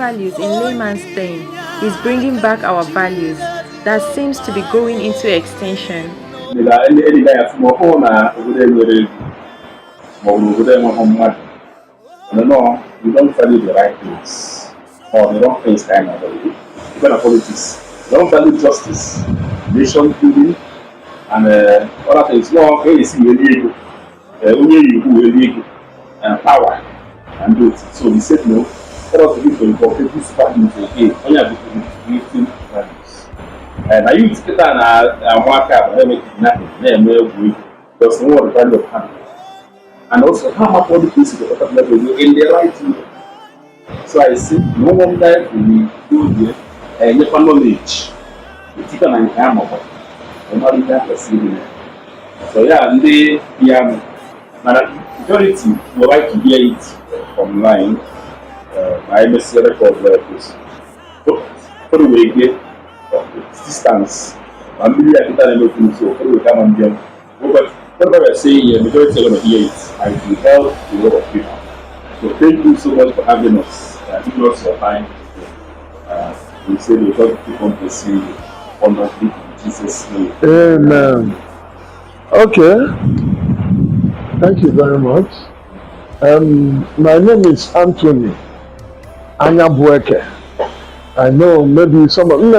values in layman's term is bringing back our values that seems to be going into extinction. No, you don't value the right things or the wrong things kind of way. Even of politics, you don't value justice, nation building, and other things. No, when you see illegal, only you who illegal and power and do it. So we said no. Let us begin to incorporate this values again. When you have creating values, and I use it and work out and make it nothing. Because no one value of happiness. And also how much all the pieces of the level in the right way. So I see no one that we do here and you can knowledge. The chicken and ham of it. And not that perceiving it. So yeah, and the majority would like to hear it online. I must say record this. For the way get distance. I'm really at the looking so for the come and jump. Whatever I say here, majority are going to hear it and it will help a lot of people. So thank you so much for having us. Give us your time. We say we got to come to see wonderfully in Jesus' name. Amen. Okay. Thank you very much. My name is Anthony Anyabueke. I know maybe some of in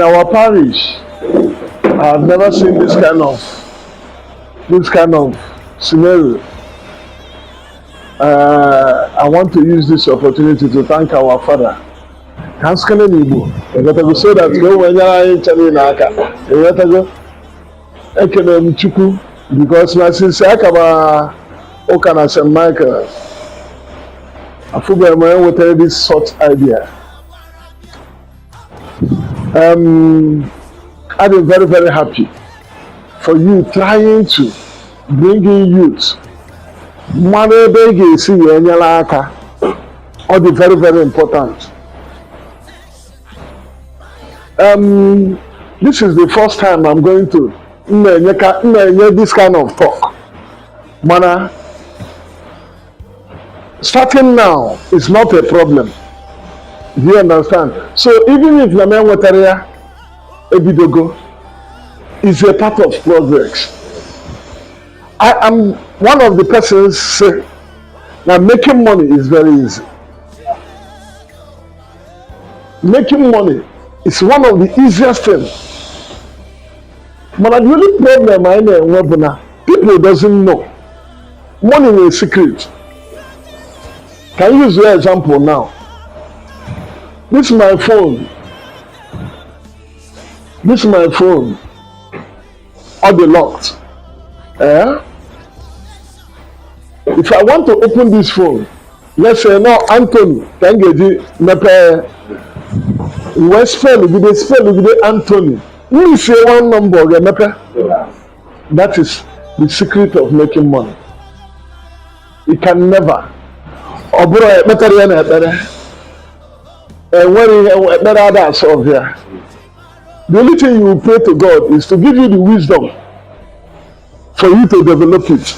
our parish, I've never seen this kind of scenario. I want to use this opportunity to thank our Father. Kanskane Nibo, so that when you are in China, Ekene Chuku, because my sister Akaba Okana St. Michael, I forgot my own with this sort idea. I'm very, very happy for you trying to bring in youth. Money begging see Nyalaka. All the very, very important. This is the first time I'm going to this kind of talk. Mana, starting now is not a problem. Do you understand? So even if the man wataria ebidogo is a part of progress. I am one of the persons say that making money is very easy. Making money is one of the easiest things. But the only problem I know, people doesn't know. Money is a secret. Can you use your example now? This is my phone. All the locked. If I want to open this phone, let's say no, Anthony, can get the West spell with Anthony. We say one number, that is the secret of making money. You can never. The only thing you will pray to God is to give you the wisdom for you to develop it.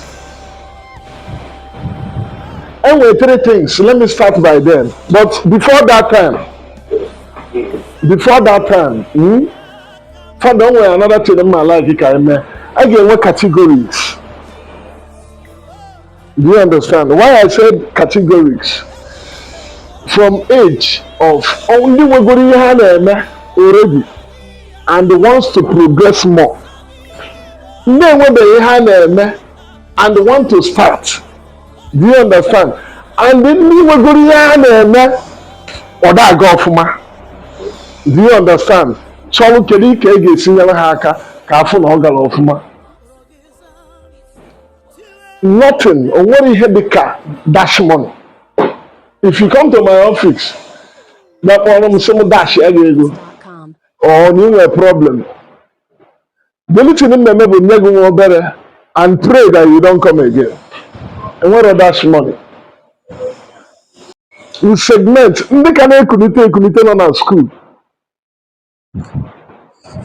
Anyway, three things. Let me start by them. But before that time, for don't way another thing in my life, I get what categories. Do you understand? Why I said categories? From age of only already and wants to progress more. Then when they and want to start. Do you understand? And then we were going or that go. Do you understand? So we can get senior haka kafun ogal of ma. Nothing or what he had the car dash money. If you come to my office, that problem some dash or new a problem. The little in the will never go better and pray that you don't come again. And what are dash money? We segment. Couldn't on our school.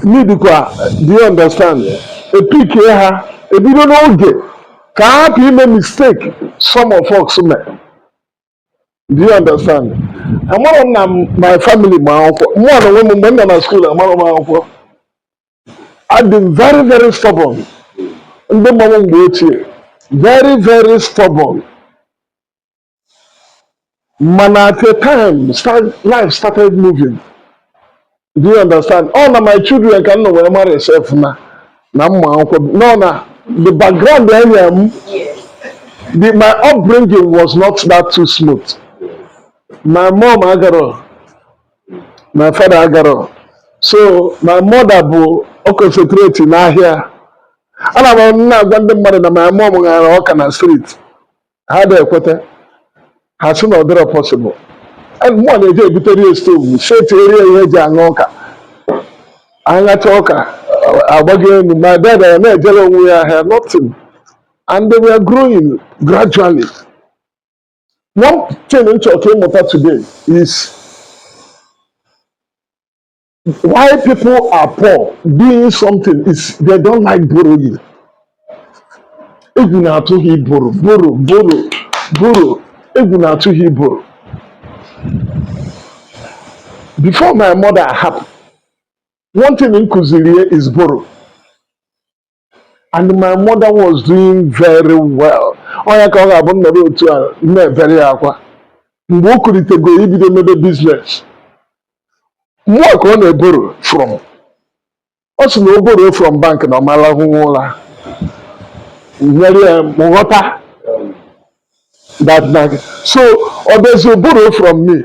Do you understand? A pick here, a bit of okay. Can't even mistake some of us men. Do you understand? And one of my family, my uncle, one of them when I'm at school, and one of my uncle, I've been very, very stubborn. And the mom wait here. Very, very stubborn. Man, at the time, life started moving. Do you understand? All of my children can know where my myself now. Now, my uncle, no, no. The background I am, my upbringing was not that too smooth. My mom, Agaro, my father, Agaro. So, my mother, will concentrate in here. And I'm not going to mother, my mom, and I walk on the street. How do you put it? As soon as possible. And one day, you tell you to say to area, I'm not talking. My dad and I, we had nothing. And they were growing gradually. One thing which came up today is why people are poor doing something is they don't like borrowing. Even to he borrow. Even to he borrow. Before my mother happened, one thing in Kuzilie is borrow. And my mother was doing very well. Oya ka ọ ga-abụ nnọrọ otu a na-ebere ya akwa. Mgbe o kulitegoro ibido mebe business, mmụọ ka ọ na-eboro from. Ọ sị na o borrow from bank na ọ malahụ ụra. Nyere ya nghọta that bank. So ọ bịazi borrow from me.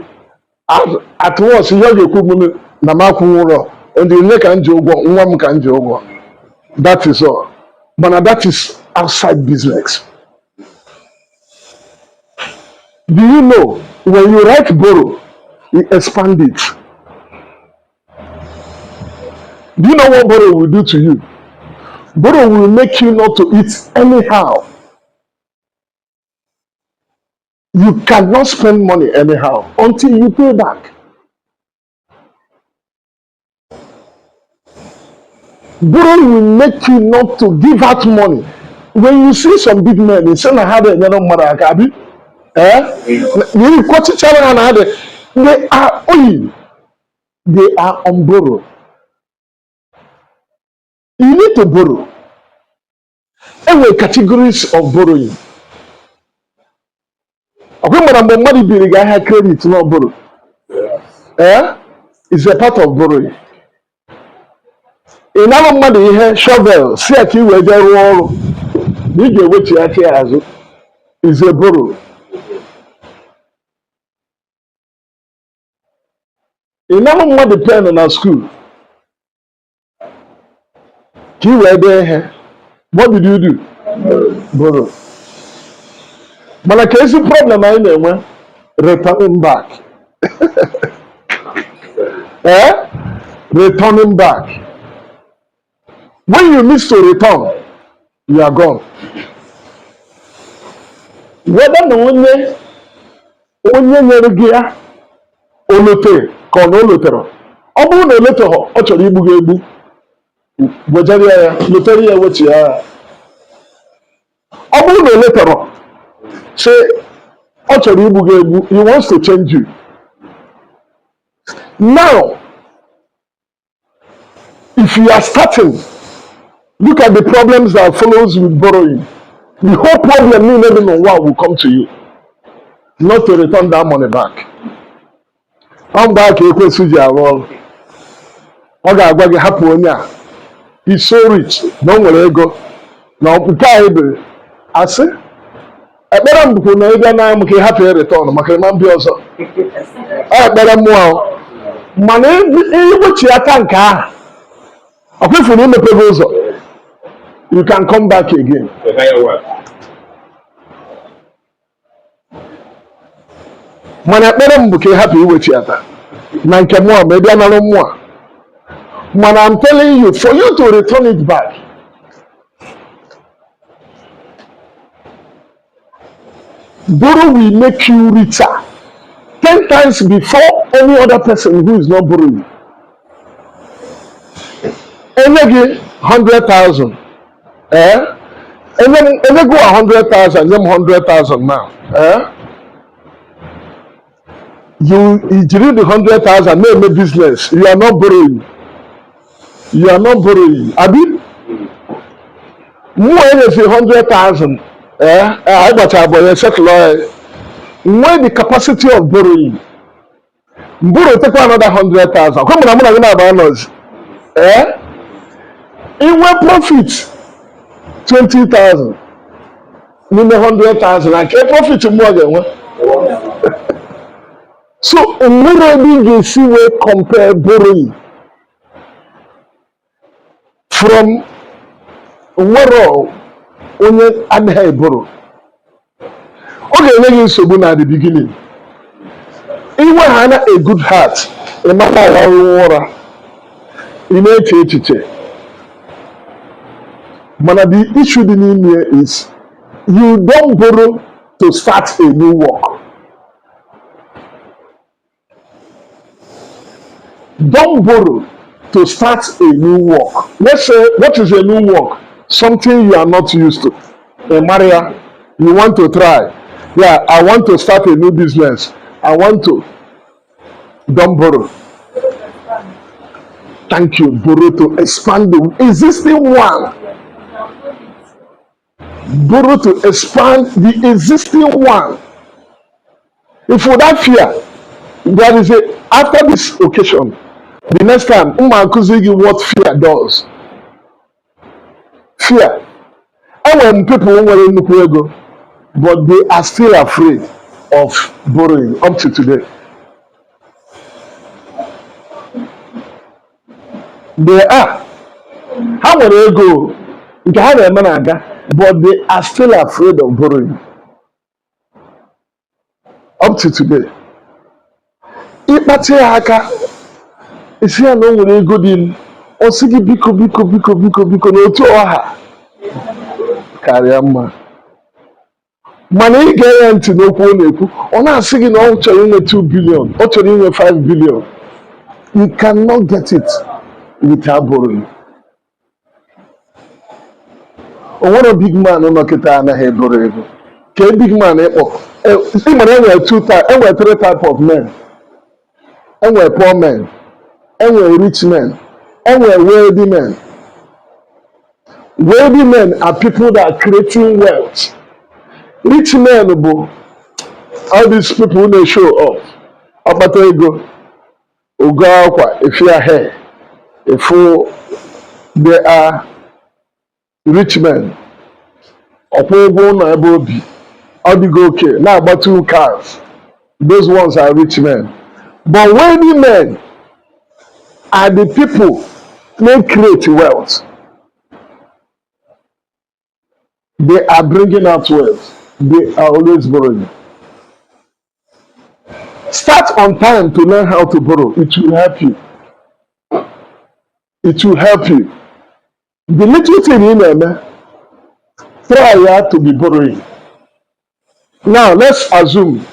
At once ihe ọ ga-ekwu m na m akwụghị ụrọ. Ndị nne ka m ji ụgwọ, nwa m ka m ji ụgwọ. That is all. But now that is outside business. Do you know when you write borrow, you expand it. Do you know what borrow will do to you? Borrow will make you not to eat anyhow. You cannot spend money anyhow until you pay back. Borrow will make you not to give out money. When you see some big men, they say, "I had a Marakabi." They are owing. They are on borrow. You need to borrow. There were categories of borrowing. Okay, when money being a high credit, not borrow. It's a part of borrowing. In our money here, shovel, see a key where they roll. You get what you actually has is a borrow. In our money pen in our school, key where they here. What did you do? Borrow. But like it's a problem I know, returning back. Returning back. When you miss to return, you are gone. Whether no onye nyere gị ya olote ka ọ na olotero. Ọ bụrụ na oleteghọ ọ chọrọ igbu gị egbu, gwejere ya lotere ya wetu ya. Ọ bụrụ na oleterọ say ọ chọrọ igbu gị egbu, he wants to change you. Now, if you are starting, look at the problems that follows with borrowing. The whole problem you never know what will come to you. Not to return that money back. I'm back here to all. Oga happy onye a. He's so rich. No nwere ego. Na nke a ebe asị ekpere m bụkwa na ebe na m ka happy return maka ma mbi ọzọ. Ọ ekpere mmụọ mana igbochi aka nke ahụ. Ọ kwefuru imepe ụzọ. You can come back again. Mana ekpere m bụ ka ị hapụ iwechi ata na nke mụọ ma ị bịa nalụ mmụọ. Mana I'm telling you, for you to return it back, borrow will make you richer 10 times before any other person who is not borrowing. Enye gị 100,000. and then go 100,000, them 100,000 now. You do the 100,000, name a business. You are not borrowing. You are not borrowing. Abi, more than 100,000. I got a boy, settle. When the capacity of borrowing, borrow take another 100,000. Come on, I'm not gonna balance. In what profit 20,000, mean 100,000. I can't profit more than one. So, maybe you see we compare borrowing from where onye anaghị borrow. Ọ ga-enye gị nsogbu na the beginning. Inwe ha na a good heart, ị mata ọrụ ụra, ị na-eche echiche. Mana the issue dị n'ime is you don't borrow to start a new work. Don't borrow to start a new work. Let's say, what is a new work? Something you are not used to. Maria, you want to try. Yeah, I want to start a new business. I want to. Don't borrow. Thank you. Borrow to expand the existing one. Borrow to expand the existing one. If without fear, there is a, after this occasion, the next time, what fear does. Fear. And when people were in the ego, but they are still afraid of borrowing up to today. They are. How will they go? But they are still afraid of borrowing. Up to today. Isi ya na o nwere ego dị m, ọ sị gị biko n'otu ọha karịa mma. Mana ị ga-enye ntị n'okwu ọ na-ekwu, ọ na-asị gị na ọ chọrọ inwe 2 billion, ọ chọrọ inwe 5 billion. You cannot get it without borrowing. O nwere big man nọ kịta anaghị eboro ego. Ka big man ịkpọ. Ị mara enwere 3 type of men. Enwere poor men. And rich men, and wealthy men. Wealthy men are people that are creating wealth. Rich men, all these people when they show up, ego, if you are here, if they are rich men, all the go okay. Now about 2 cars, those ones are rich men. But wealthy men are the people that create wealth. They are bringing out wealth. They are always borrowing. Start on time to learn how to borrow. It will help you. It will help you. The little thing in there, try to be borrowing. Now let's assume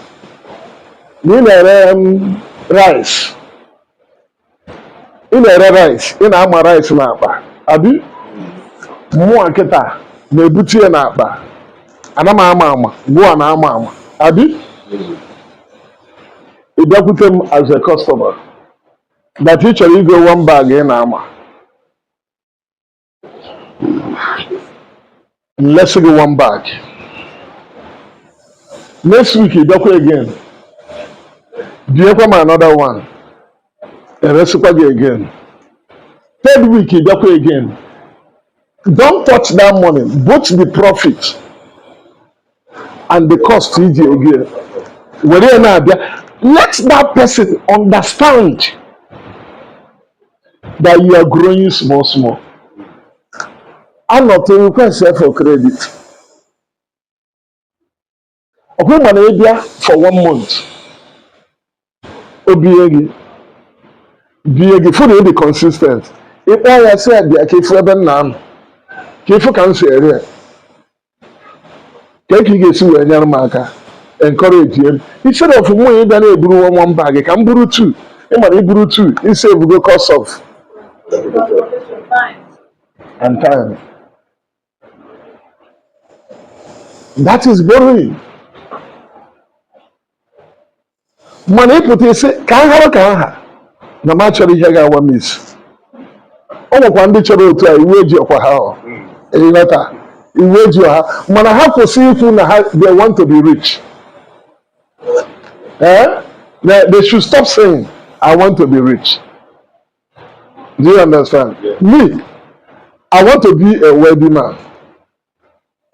rice. In a rice, in a rice napa. Abi, more keta, me buti napa. Anama mama, go an mama. Abi, you don't put them as a customer. That teacher you go 1 bag in ama. Let's go 1 bag. Next week you don't go again. Do you come another one? And reciprocate again. 3rd week, you go again. Don't touch that money, both the profit and the cost again. Let that person understand that you are growing small. I'm not a request for credit. Okay, for 1 month. Be fully consistent. If I said the Kifraben Nam, Kifu can say it. Take you get to a young marker, encourage him. Instead of more than a brew 1 bag, he can brew 2. He might brew 2. He said we go cost of and time. That is borrowing. Mana ịpụta isi ka nha na ma chọrọ ihe ga-awa mis. Ọ nwekwa ndị chọrọ otu a iwu eji ọkwa ha ịghọta iwu eji ọha mana ha kwụsị ikwu na ha they want to be rich. They should stop saying I want to be rich. Do you understand? Yeah. Me, I want to be a wealthy man.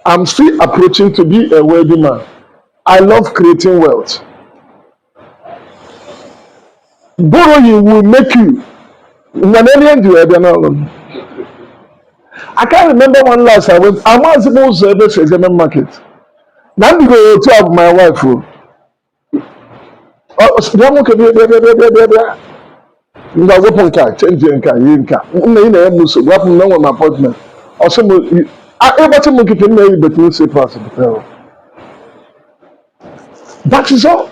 I'm still approaching to be a wealthy man. I love creating wealth. Borrowing will make you. I can't remember one last I went. I'm not supposed to ever say the market. Now I'm going to have my wife. Nga weapon nka change nka yi nka na ina ya muso weapon na one appointment also mo everything mo keep na you between say pass the. That is all.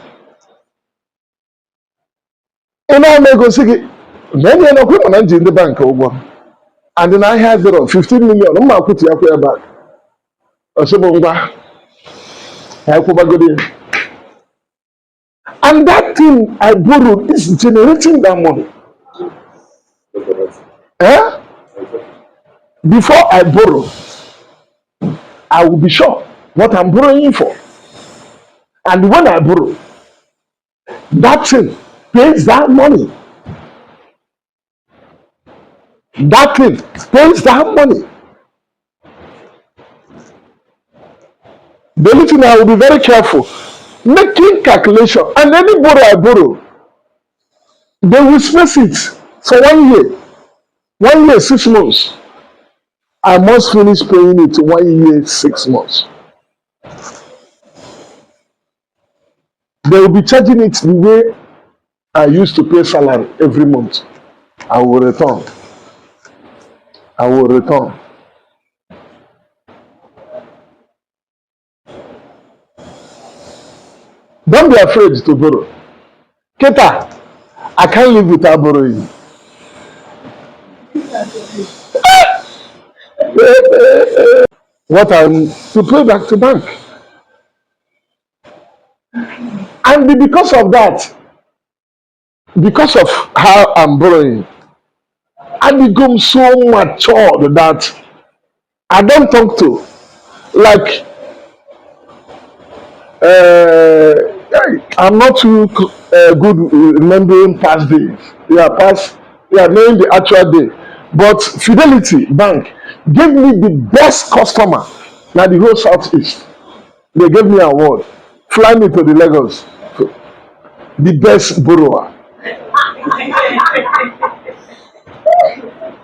Ina me go say then you know ko na in the bank ogbo and then I had there 15 million ma akuti akwa back also mo ngba I ko bagodi and that thing I borrowed is generating that money. Before I borrow, I will be sure what I'm borrowing for. And when I borrow, that thing pays that money. That thing pays that money. The only thing I will be very careful, making calculation, and any borrow I borrow, they will space it for 1 year. 1 year, 6 months. I must finish paying it 1 year, 6 months. They will be charging it the way I used to pay salary every month. I will return. I will return. Don't be afraid to borrow. Keta, I can't live without borrowing. What I'm to pay back to bank. And because of that, because of how I'm borrowing, I become so mature that I don't talk to like I'm not too good remembering past days. Knowing the actual day. But Fidelity Bank gave me the best customer na the whole Southeast. They gave me an award. Fly me to the Lagos. The best borrower.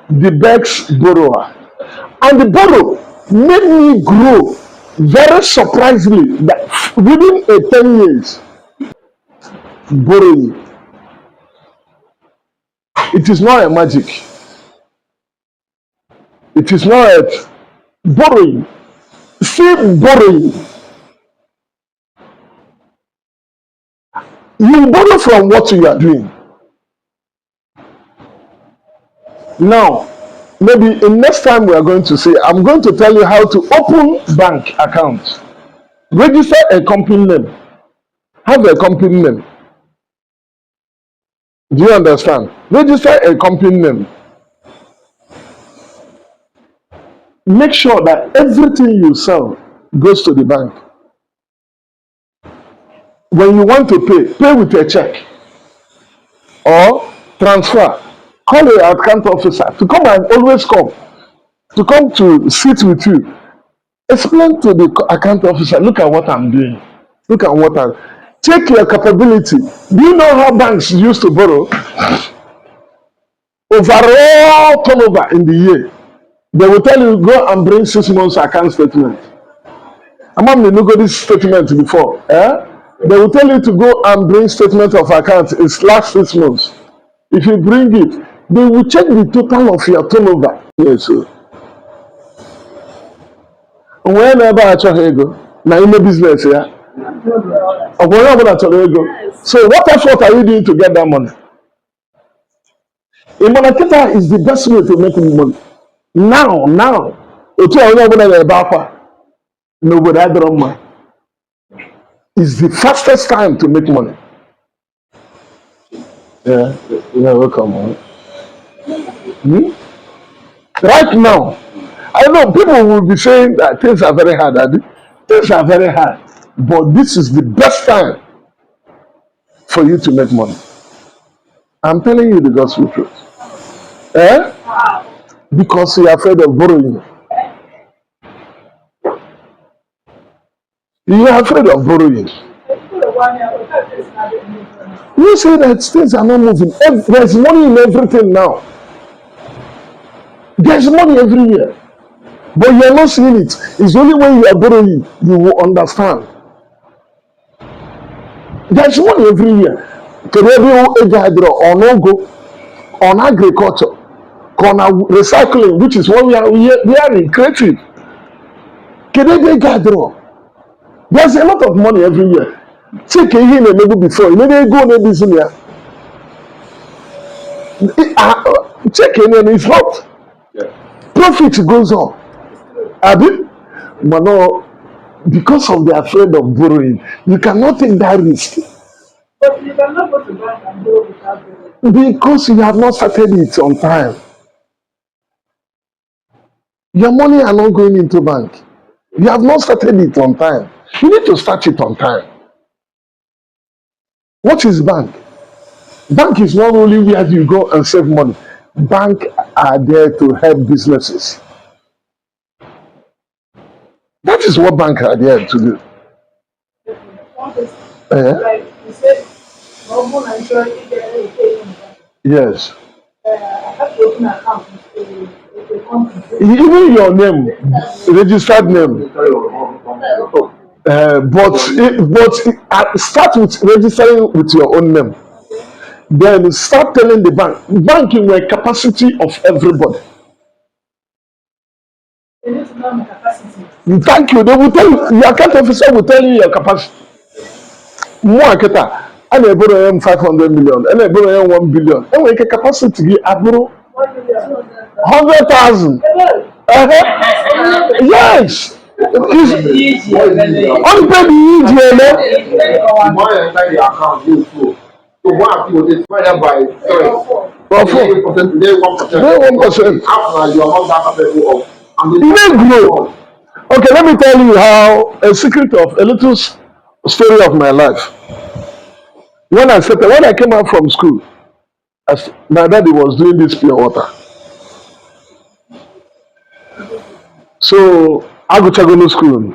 The best borrower. And the borrow made me grow very surprisingly that within 10 years borrowing. It is not a magic. It is not a borrowing. See, borrowing. You borrow from what you are doing. Now, maybe in next time we are going to say, I'm going to tell you how to open bank account. Register a company name. Have a company name. Do you understand? Register a company name. Make sure that everything you sell goes to the bank. When you want to pay with a check or transfer. Call your account officer to come and always come. To come to sit with you. Explain to the account officer, look at what I'm doing. Look at what I'm... Check your capability. Do you know how banks used to borrow? Overall turnover in the year. They will tell you, go and bring 6 months account statement. I'm not going to go this statement before. They will tell you to go and bring statement of account. It's last 6 months. If you bring it, they will check the total of your turnover. Yes, sir. Whenever I try to go, now in the business, yeah. So what effort are you doing to get that money? A marketer is the best way to make money. Now, nobody had drum. is the fastest time to make money. Yeah, welcome. Hmm? Right now, I know people will be saying that things are very hard. Abi. Things are very hard, but this is the best time for you to make money. I'm telling you the gospel truth. Eh? Because you're afraid of borrowing. You are afraid of borrowing. You say that things are not moving. There's money in everything now. There's money every year. But you are not seeing it. It's only when you are borrowing you will understand. There's money every year. PEDRO on go on agriculture, on recycling, which is what we are in creative. There's a lot of money every year. Take a year maybe before. You may go maybe this year. Check in and it's not. Profit goes up. Abi, but no, because of the afraid of borrowing, you cannot take that risk. But you cannot go to bank and borrow without borrowing. Because you have not started it on time. Your money are not going into bank. You have not started it on time. You need to start it on time. What is bank? Bank is not only where you go and save money. Bank are there to help businesses. That is what bank are there to do. Like you said, normal and sure you get a pay in the bank. Yes. I have to open an account with a company. Even your name, registered name. But start with registering with your own name. Then start telling the banking with capacity of everybody. You need to know my capacity. Thank you. They will tell you, your account officer will tell you your capacity. More keta, and I borrow him 500 million, and I borrow him 1 billion. And we can capacity, I borrow 100,000. Yes. On pay the easy, The more you enter the account, you flow. So one people they divide by 3. Today 1%. After you are not that capable of. It may grow. Okay, let me tell you how a secret of a little story of my life. When I came out from school, my daddy was doing this pure water. So I go to go to school.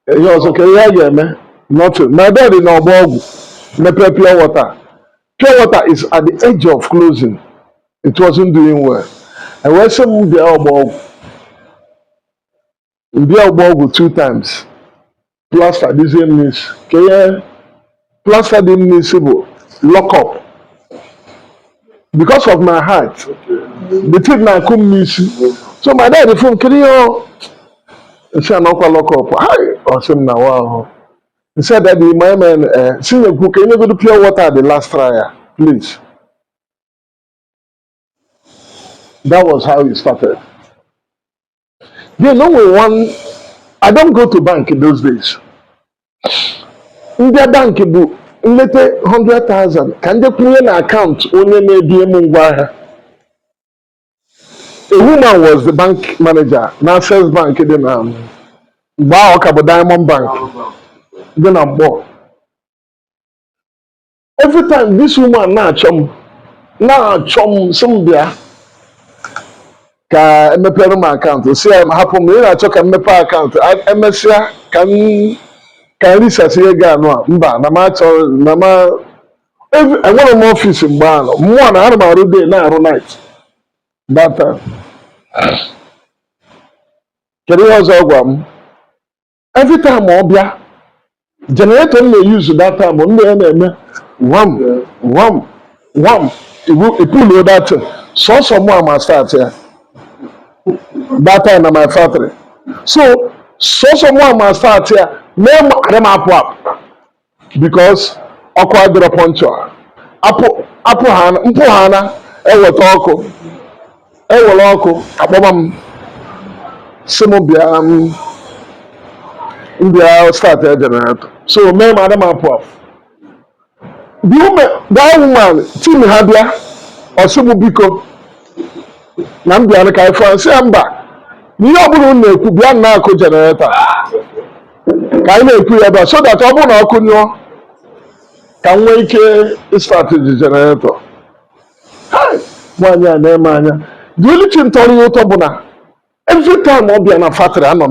He was okay, yeah, man. Nothing. My daddy no bog, no pure water. Pure water is at the edge of closing. It wasn't doing well. I went some the elbow. The elbow 2 times. Plaster this means plaster didn't miss lock up. Because of my heart, the thing I couldn't miss. So my dad the phone can you say I'm not lock up. I awesome now. Wow. He said that my man senior cook, can you go to pure water at the last trial, please? That was how it started. You know I don't go to bank in those days. In their bank book, later 100,000. Can they create an account only maybe a woman was the bank manager, National Bank, then Diamond Bank, then I'm born. Every time this woman now chum somewhere, ka MPR my account. See, I'm happy. Me na check MPR account. MSia can research here no mba na ma cho na ma every I want more office mba no mo na na ro day na ro night that time kedi was ogwam every time obia generator na use that time no na eme wham it pull that so more am start here that time na my factory so more am start here name them up because okwa drop onto apo hana mpo hana eweta ọkụ ewere ọkụ akpọba m sị m bịa India start a generator. So, me madam apua. That woman, Tim Habia, or Sumubiko, Nambiana Kai say I'm back. You know, could be a narco generator. Kaine Kuyaba, so that Obuna Kunyo can wake a strategy generator. Hi, Manya, Nemanya. The only thing telling you, Tobuna, every time I'll be an factory, and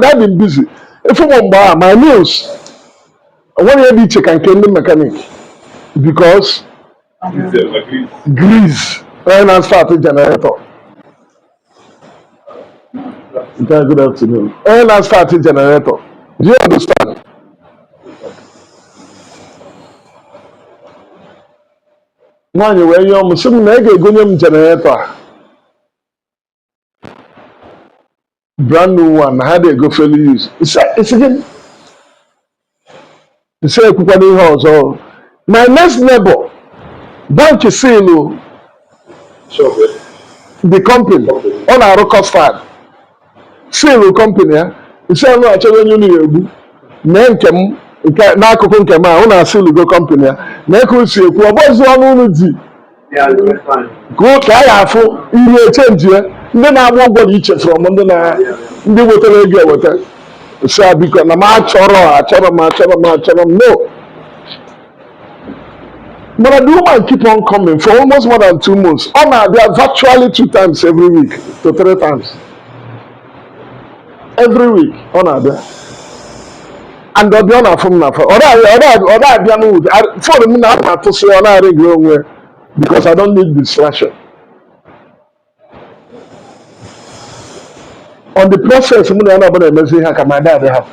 I've been busy. If you want my news, I want to be check and kill the mechanic because grease when I started generator. Good afternoon. When I started generator, do you understand? Man, you were young, some nigga going generator. Brand new one, how they go fairly use. It's again. You say Kupani house. Oh, my next neighbor, bank is saying, the company on our cost file. Sale company, you say, no, actually, you need name them. Na akụkụ nke ma ọ na-asị lugo company ya na-eke osi ekwu ọ bụzi ọnụ unu di ka a ga-afụ ihe echenji ya ndị na-agba ụgwọ dị iche from ndị wetara ego eweta si biko na m achọrọ m no. But the woman keep on coming for almost more than 2 months. They are virtually 2 times every week to 3 times. Every week, there. And they'll be on a phone now. Or I be on for the minute to say on a regular because I don't need distraction. On the process, I'm not going to say how my dad have.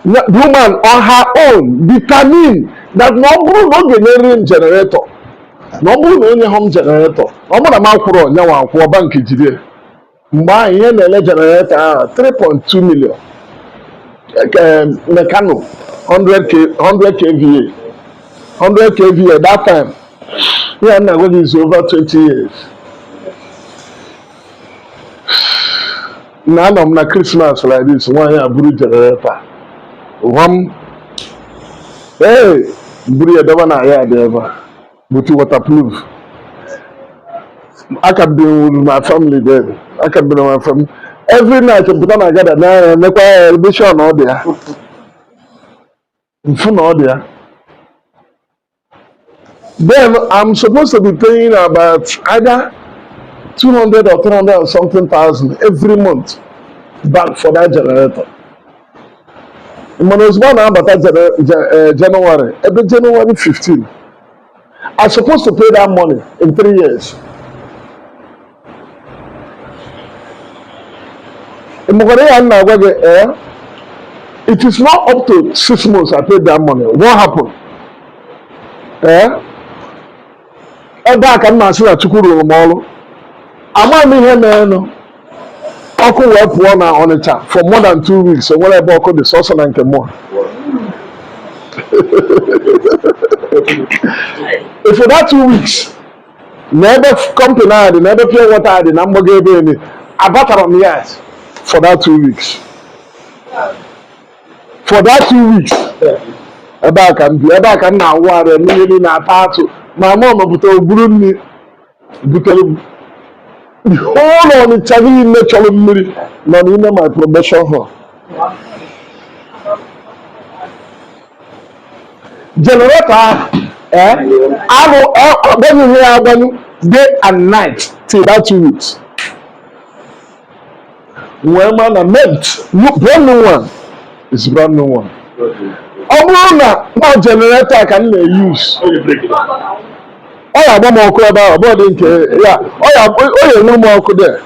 The woman on her own determined that no generating generator, no home generator. I'm going to make a bank today. My generator 3.2 million. Mechano 100 kVA. 100 kVA at that time. Yeah, now is over 20 years. Now I'm na Christmas like this. 1 year blue generator. Hey, blue never na here ever. But waterproof. I can be with my family there. I can be with my family. Every night, I put on a gather now and make a elevation out there. In front out there. Then I'm supposed to be paying about either 200 or 300 or something thousand every month back for that generator. When I was born about January, every January 15, I'm supposed to pay that money in 3 years. It is not up to 6 months I paid that money. What happened? Back and Masina Chukuru Molo. I'm here, man. I could work one on a chat for more than 2 weeks. So when I bought the sauce and more. If for that 2 weeks, never company, never pay water, I did not give any. I bought it on the ass for that 2 weeks. For that 2 weeks, back and now, water, nearly not part. My mom put a broom. The whole on the Chinese natural milk, not in my probation hall. Generator, I will hear day and night till that 2 weeks. When man I met, brand new one. It's brand new one. Now generator can use. I'm more about yeah. No more there.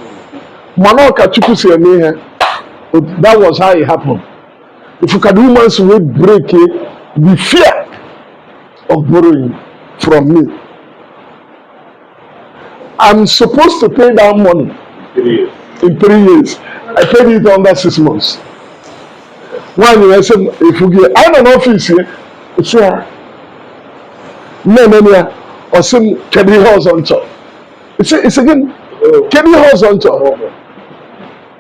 Manoka Chukusi me here. That was how it happened. If you can humans will break it, the fear of borrowing from me. I'm supposed to pay that money in 3 years. I paid it under 6 months. One year, if you get, I'm an office here. It's here. No. Or some Kenny house on top. It's again Kenny house on top.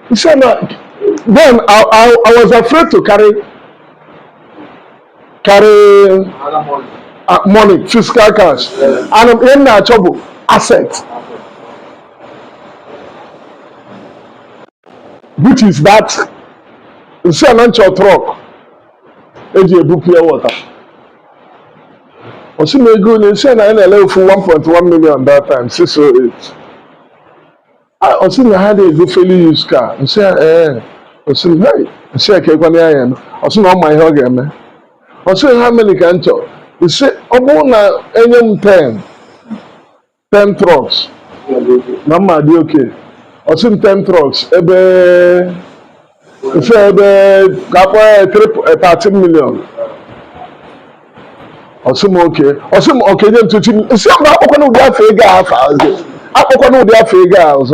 He said, no. Then I was afraid to carry money, fiscal cash, and I'm in trouble, asset, which is that. You see an inch of truck, AJ pure water. I see me go, you see an NLA for 1.1 million that time, 608. I see me had a good fairly used car. You see, I see, hey, I see, I can't go near him. I see, on my hug, man. I see how many can talk. You see, I'm on any 10 trucks. Mama, be okay. I see 10 trucks. You say, 13 million. I see, okay. I see, okay, then to you see, I'm not going to be a figure. I'm going to be a figure.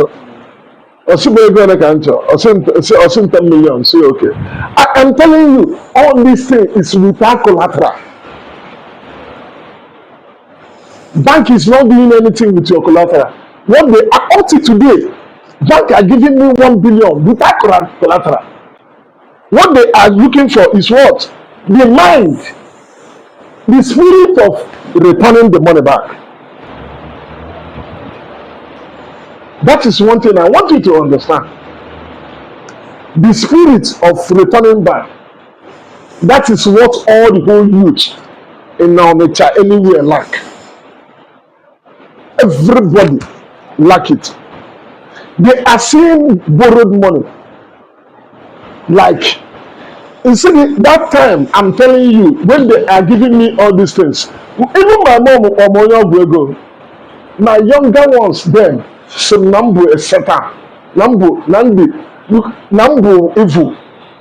Osimo going to cancer. Osim 10 million. See, okay. I'm telling you, all this thing is without collateral. Bank is not doing anything with your collateral. What they are up to today, bank are giving me 1 billion without collateral. What they are looking for is what? The mind, the spirit of returning the money back. That is one thing I want you to understand. The spirit of returning back. That is what all the whole youth in our nature anywhere lack. Everybody lack it. They are seeing borrowed money. Like, you see, that time, I'm telling you, when they are giving me all these things, even my mom or my younger ones then, so Nambu is Satan, Nambu, Evil.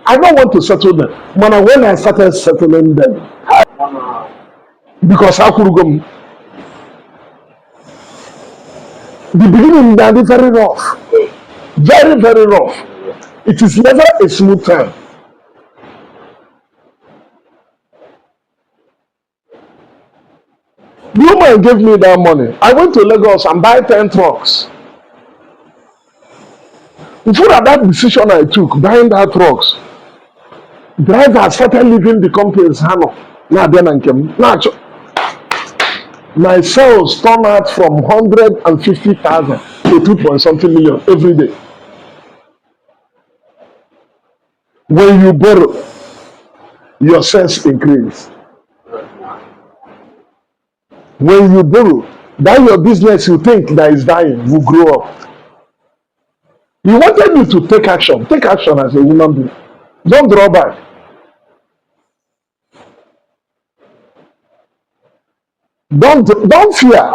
I don't want to settle them. But when I started settling them, because I could go. The beginning that is very rough. Very, very rough. It is never a smooth time. The woman gave me that money. I went to Lagos and buy 10 trucks. Before that decision I took, buying that trucks, drivers started leaving the company's hand. My sales turn out from 150,000 to 2 point something million every day. When you borrow, your sales increase. When you borrow, that your business you think that is dying will grow up. You wanted me to take action. Take action as a human being. Don't draw back. Don't fear.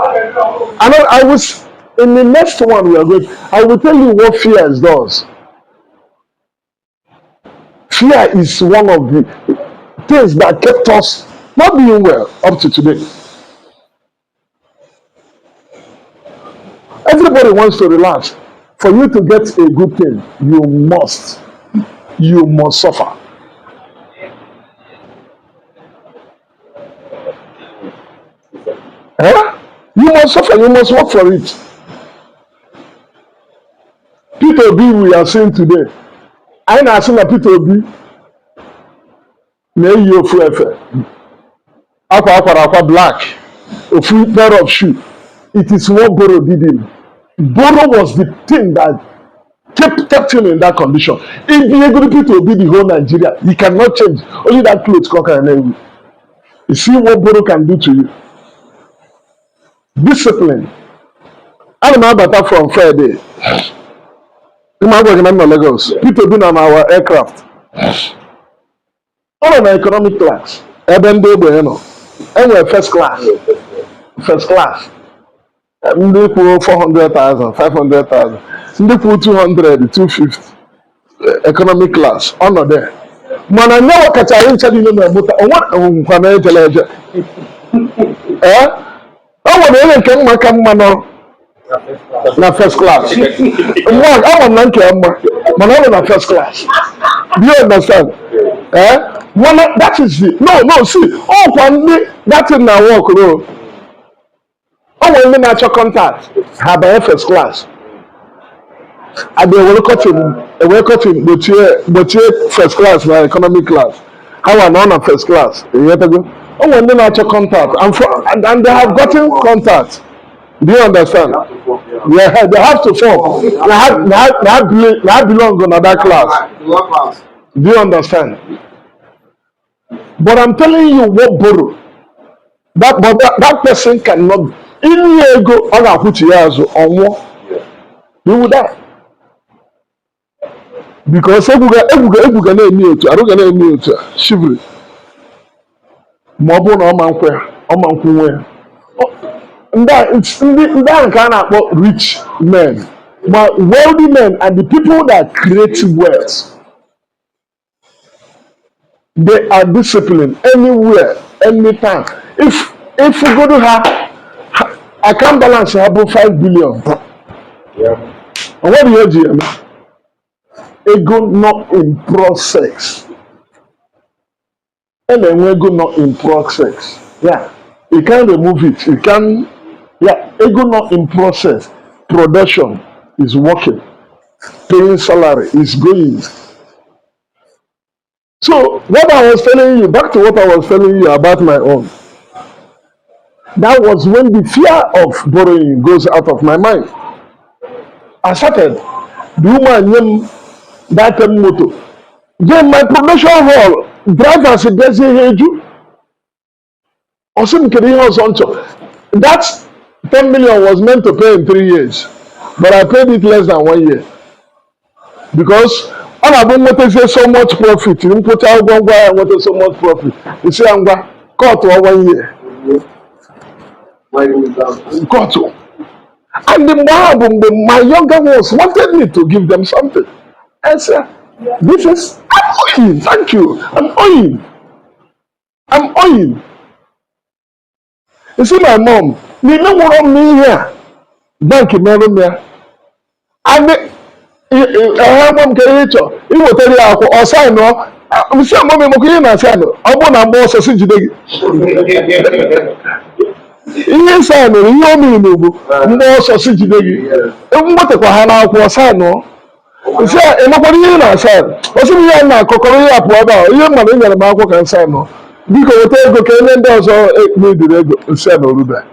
I was in the next one we are going. I will tell you what fear does. Fear is one of the things that kept us not doing well up to today. Everybody wants to relax. For you to get a good thing, you must suffer. You must suffer, you must work for it. Peter B we are seeing today. I know seen a Peter B. May you forever. Aqua black. A full pair of shoe. It is what Boro did him. Boro was the thing that kept him in that condition. If the ability to be the whole Nigeria, he cannot change. Only that clothes conquer and everything. You see what Boro can do to you. Discipline. I don't know about that from Friday. I'm working in Lagos. People been on our aircraft. All on the economic class. Eben Bueno. And we're first class. First class. They put 400,000, 500,000. They put 200, 250. Economic class. Honor there. Man, I never catch a rinse in the motor. What can I tell you? I want to come back na first class. I'm not na first class. Do you understand? That is the no. See, that is na work, no. When natural contact have a first class. And they will cut him, but here first class, my economic class. How are none of first class? You have to go. Oh, when they not contact, and they have gotten contact. Do you understand? Yeah, they have to form. They belong on that class. Do you understand? But I'm telling you what borrow. That person cannot. In year go on a put years or more, he will die. Because ebuga na emi otu aruga na emi otu chivalry ma ọ bụrụ na ọma nkwu nwe ya ndị ahụ ka a na-akpọ rich men ma wealthy men and the people that create wealth they are disciplined anywhere anytime if you go to her account balance ha bụ 5 billion and what do you do? Ego not in process. And then ego not in process. Yeah. You can remove it. You can, yeah, ego not in process. Production is working. Paying salary is going. So what I was telling you, back to what I was telling you about my own. That was when the fear of borrowing goes out of my mind. I started. The woman that motor. Then my production hall, drivers a busy heju. Also, that 10 million was meant to pay in 3 years, but I paid it less than 1 year. Because all I want say so much profit. You put out one guy and wanted so much profit. You say I'm going cut to 1 year. Cut to. And my younger ones wanted me to give them something. I said, this is, I'm owing, thank you, I'm owing. You see my mom, you know what I mean here? Bank in Melomia. And I mom can you will tell you, or sign no, I'm saying, Mommy, Mokina, sign no, I want a boss of Sijig. Yes, I know, you know me, boss of Sijig. And what a Kahana was sign no. Sɛ ɛnɔkɔdi yɛn na asa ɔsi mi yɛn na kɔkɔrɔ yɛ apo ɔba yɛn ma ne nyɛ ma akɔ kan sa no bi ko wote ego ka ɛnɛ ndɛ ɔsɔ mi di ego nsɛ na ɔrubɛ.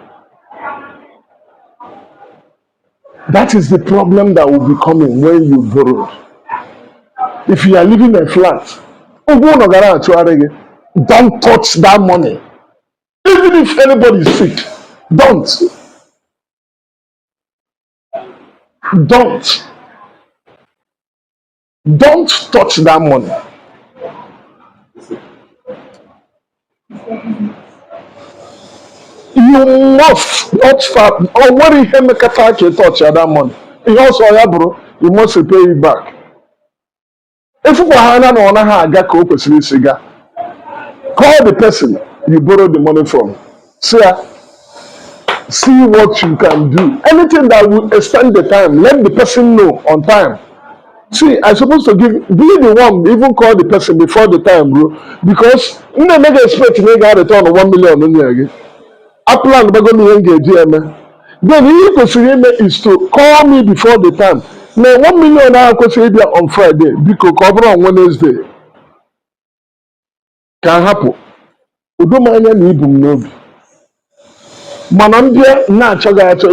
That is the problem that will be coming when you borrow. If you are living in a flat, don't touch that money. Even if anybody is sick, don't. Don't touch that money. You must not start. Or what if you make a touch that money? You also bro, you must pay it back. If you call the person you borrow the money from. See what you can do. Anything that will extend the time, let the person know on time. See, I'm supposed to be the one, even call the person before the time, bro. Because you don't make expect to return 1 million on you again. I plan to go to engage. Then you is to call me before the time. Now 1 million I consider on Friday because cover on Wednesday. Can happen. Udo manya ni ibu mnobi. Manambia na chaga to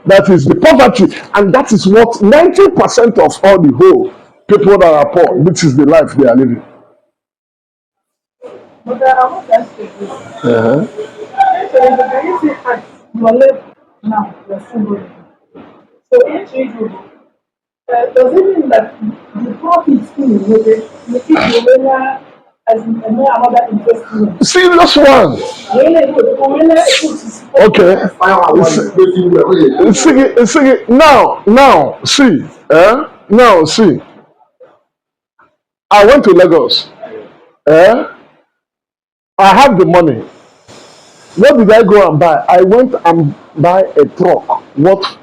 that is the poverty, and that is what 90% of all the whole people that are poor, which is the life they are living. But I want to ask you this. So you see at your level now, you're somebody. So each you does it mean that the profits in the make it as another investment? Serious one. Okay. Now, see. I went to Lagos. I have the money. What did I go and buy? I went and buy a truck. What?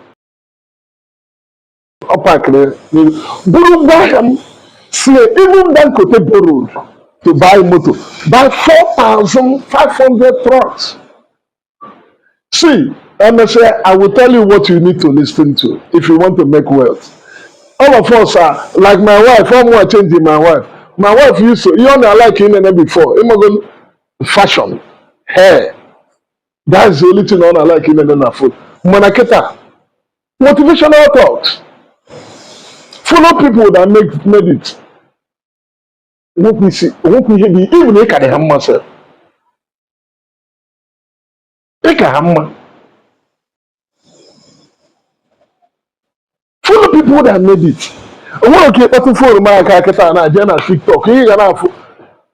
See, even then could take borrowed to buy motor. Buy 4,500 trucks. See, say, I will tell you what you need to listen to if you want to make wealth. All of us are like my wife. I'm more changing my wife. My wife used to, you know, like in and before. Imagine fashion, hair. That's the only thing I like in and food. Manaketa, motivational talks. Follow people that made it. What we see, what we hear, even they can hammer myself. They can hammer. Follow people that made it. I want to keep that phone my kaketa na agenda TikTok. You gonna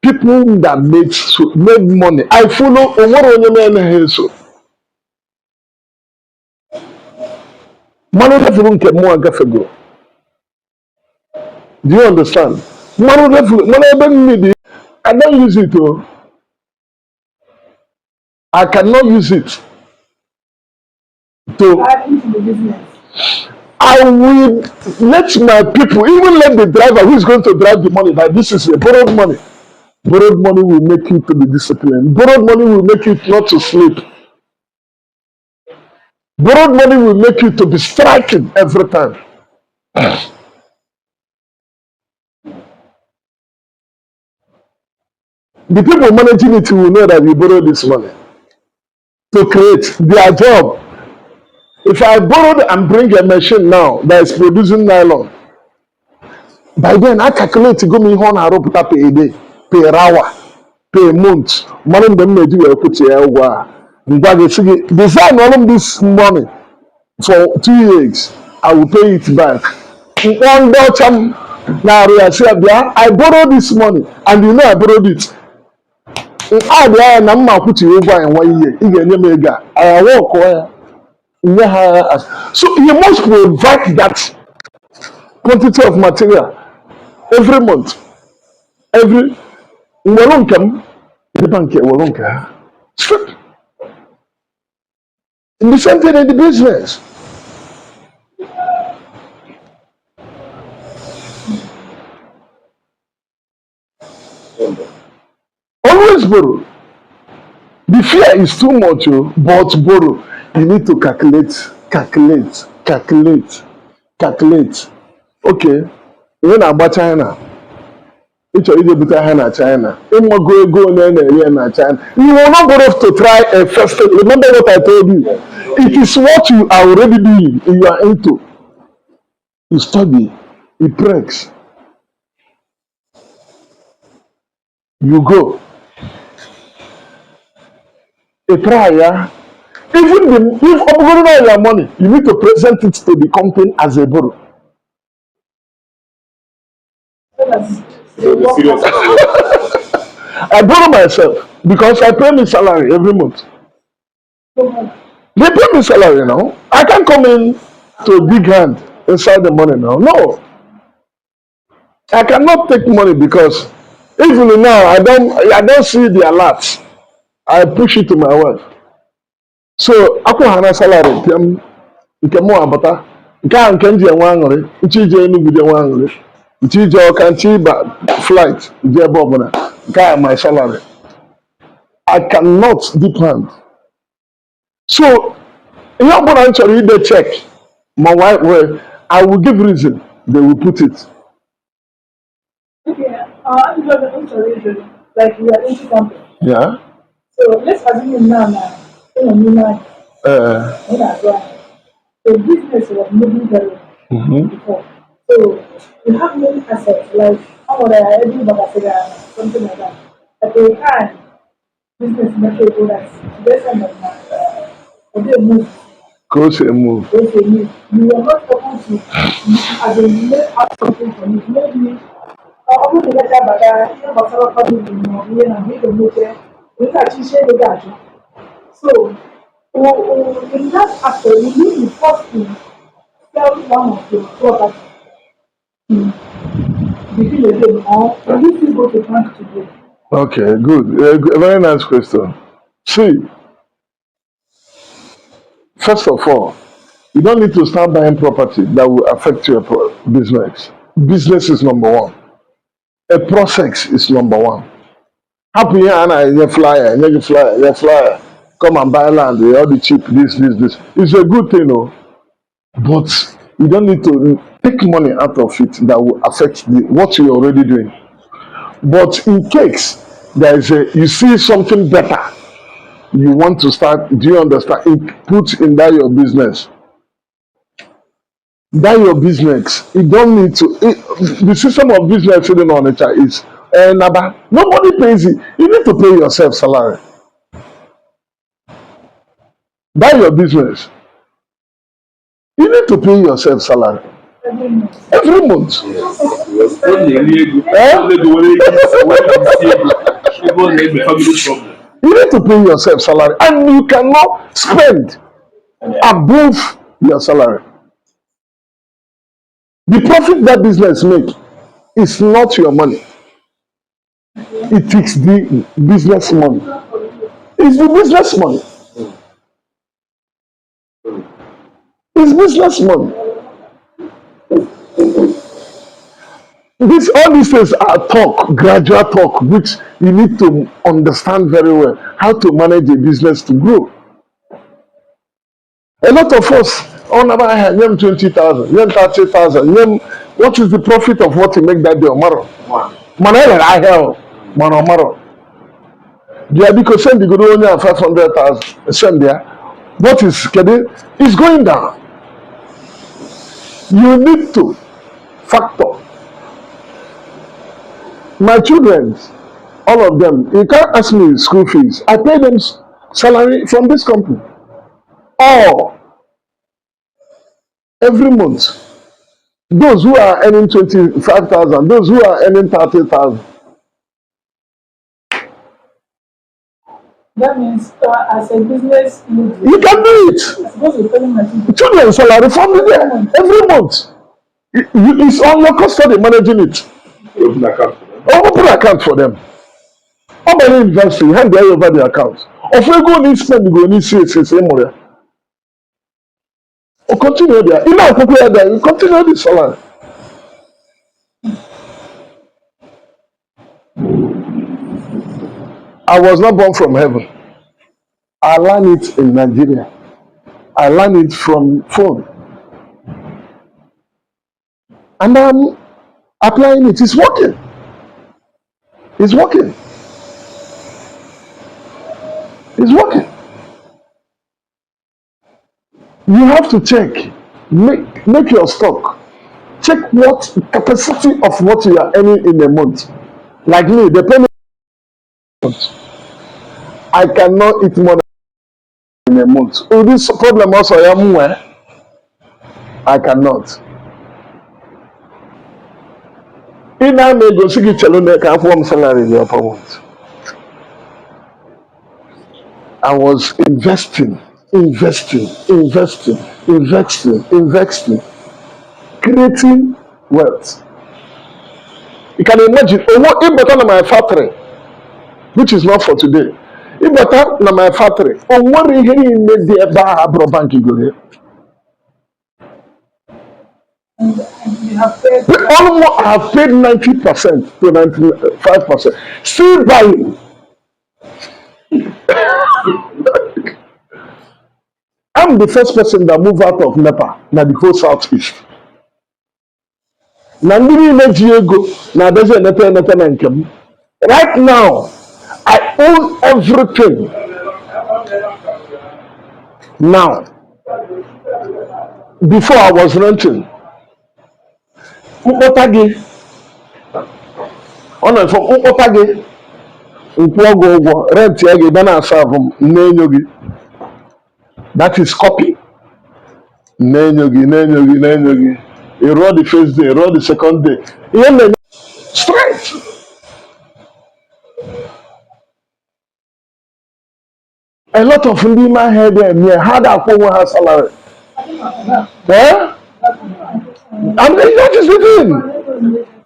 people that made money. I follow what on your man so. Money that you don't get more go. Do you understand? Money that money don't need it. I don't use it. Oh. I cannot use it to. Add into the business. I will let my people, even let the driver who is going to drive the money, that this is a borrowed money. Borrowed money will make you to be disciplined. Borrowed money will make you not to sleep. Borrowed money will make you to be striking every time. The people managing it will know that you borrow this money to create their job. If I borrowed and bring a machine now that is producing nylon, by then I calculate to go me on a rope per day, per hour, per month. Money them may do a put here. Design all of this money for 2 years. I will pay it back. One Dutch now I borrowed this money and you know I borrowed it. I am not put you over in 1 year. You get mega. I walk where. So you must provide that quantity of material every month. Every come the bank strip. The same thing in the business. Always borrow. The fear is too much, but borrow. You need to calculate. Okay, when I buy China, it's already better China. In my go in China. You will not borrow to try a first. Remember what I told you. It is what you are already doing. You are into. You study. It breaks. You go. A trial. Even if I'm going to your money, you need to present it to the company as a borrow. I borrow myself because I pay me salary every month. They pay me salary now. I can't come in to a big hand inside the money now. No, I cannot take money because even now I don't see the alerts. I push it to my wife. So ako hana salary nke mo abata nke a nke nje nwa anwure nchi je Enugu je nwa anwure nchi je Ọka nchi ba flight je ebe ọbụla nke a my salary. I cannot depend. So ihe ọbụla m chọrọ ide check my wife well, I will give reason, they will put it. Okay, like we are into something. Yeah. So let's assume now, the business was moving very well before. So you have many assets like something like that. At the time, business market products, they move. Close and move. You are not supposed to as a make out something from it. Maybe I'm going to get that, but I'm not going to make it. We can share the gadget. So, in that aspect, you need to first to sell one of your property between the day or you still go to bank today. Okay, good. A very nice question. See, first of all, you don't need to start buying property that will affect your business. Business is number one. A process is number one. Happy and I flyer. come and buy land, all the cheap, this. It's a good thing, oh, but you don't need to take money out of it that will affect what you're already doing. But in case you see something better, you want to start, do you understand? Put in that your business. That your business. You don't need to. The system of business in Onitsha is nobody pays it. You need to pay yourself salary. That your business. You need to pay yourself salary. Every month. You need to pay yourself salary, and you cannot spend above your salary. The profit that business make is not your money. It is the business money. It's the business money. It's business money. All these things are gradual talk, which you need to understand very well how to manage a business to grow. A lot of us, never had 20,000, 30,000. What is the profit of what you make that day tomorrow? Manila, I have tomorrow. Yeah, because send the good only 500,000. Send there. What is it's going down. You need to factor. My children, all of them, you can't ask me school fees. I pay them salary from this company. All every month. Those who are earning 25,000, those who are earning 30,000. That means as a business, you can do it. Children salary from there every month. It's on your custody managing it. Open account for them. How many investors hand over the account? Of we go need spend, you go need see more. Or continue there. You know, you continue the salary. I was not born from heaven. I learned it in Nigeria. I learned it from phone. And I'm applying it. It's working. It's working. It's working. You have to check. Make your stock. Check what capacity of what you are earning in a month. Like me, the payment. I cannot eat more than in a month. Oh, this problem also I am where I cannot. In I may go see Chalone can form salary in your month. I was investing, creating wealth. You can imagine, if better my factory, which is not for today. If better na my factory, what is he made the abro bank go there? and you have paid Almost I have paid 90% to 95%. Still buying. I'm the first person that moved out of Nepal, na the whole southeast. Na ndiri na Diego, na deze nepe na nkem. Right now, I own everything. Now, before I was renting. Ukpotagi. Ono from Ukpotagi. Ukwogo rent yagi bana serve nenyogi. That is copy. Nenyogi. You roll the first day, roll the second day. Straight. A lot of them in my head near how that woman has salary. Eh? I mean, that is the thing.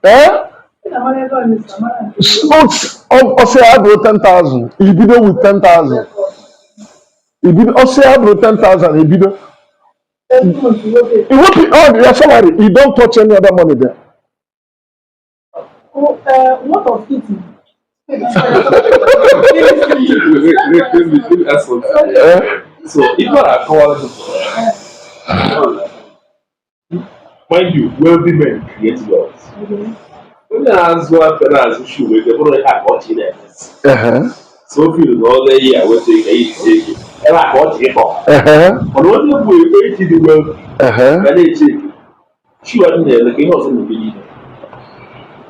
Eh? Say I brought 10,000. He did it with 10,000. He did say I brought 10,000. He did it. It won't be all your salary. You don't touch any other money there. what of eating? So if you are calling, mind you, wealthy men create wealth. When as well as you should wake up, have what in it. So if you know the year, we take it. And I got it. But when you wait to the wealthy, then they take it. She wasn't there, the king was in the beginning.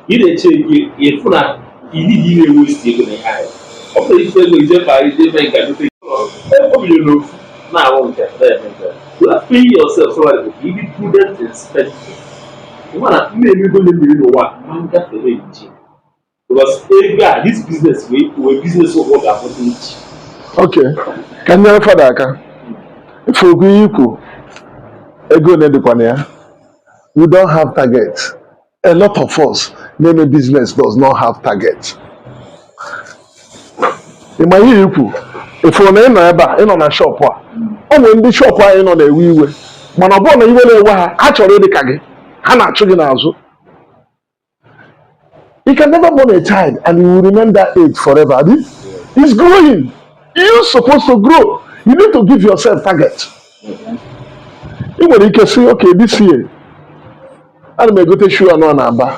You didn't take it, if not, you need to waste it in the eye. Okay, if you just buy it, they make everything. You know, now I won't get there. You have to pay yourself so that you be prudent and spend. You want to maybe go to the one, man, that's the way because this business, we business of what happened. Okay. Can you for that? For you, we don't have targets. A lot of us, many business does not have targets. In my you, if you're in a shop, when the shop in on a wee way, when I born you actually the kage, Hana Chuginazo. You can never born a child and you will remain that age forever. It's growing. You're supposed to grow. You need to give yourself targets. Even you can say, okay, this year, I'm going to show no number.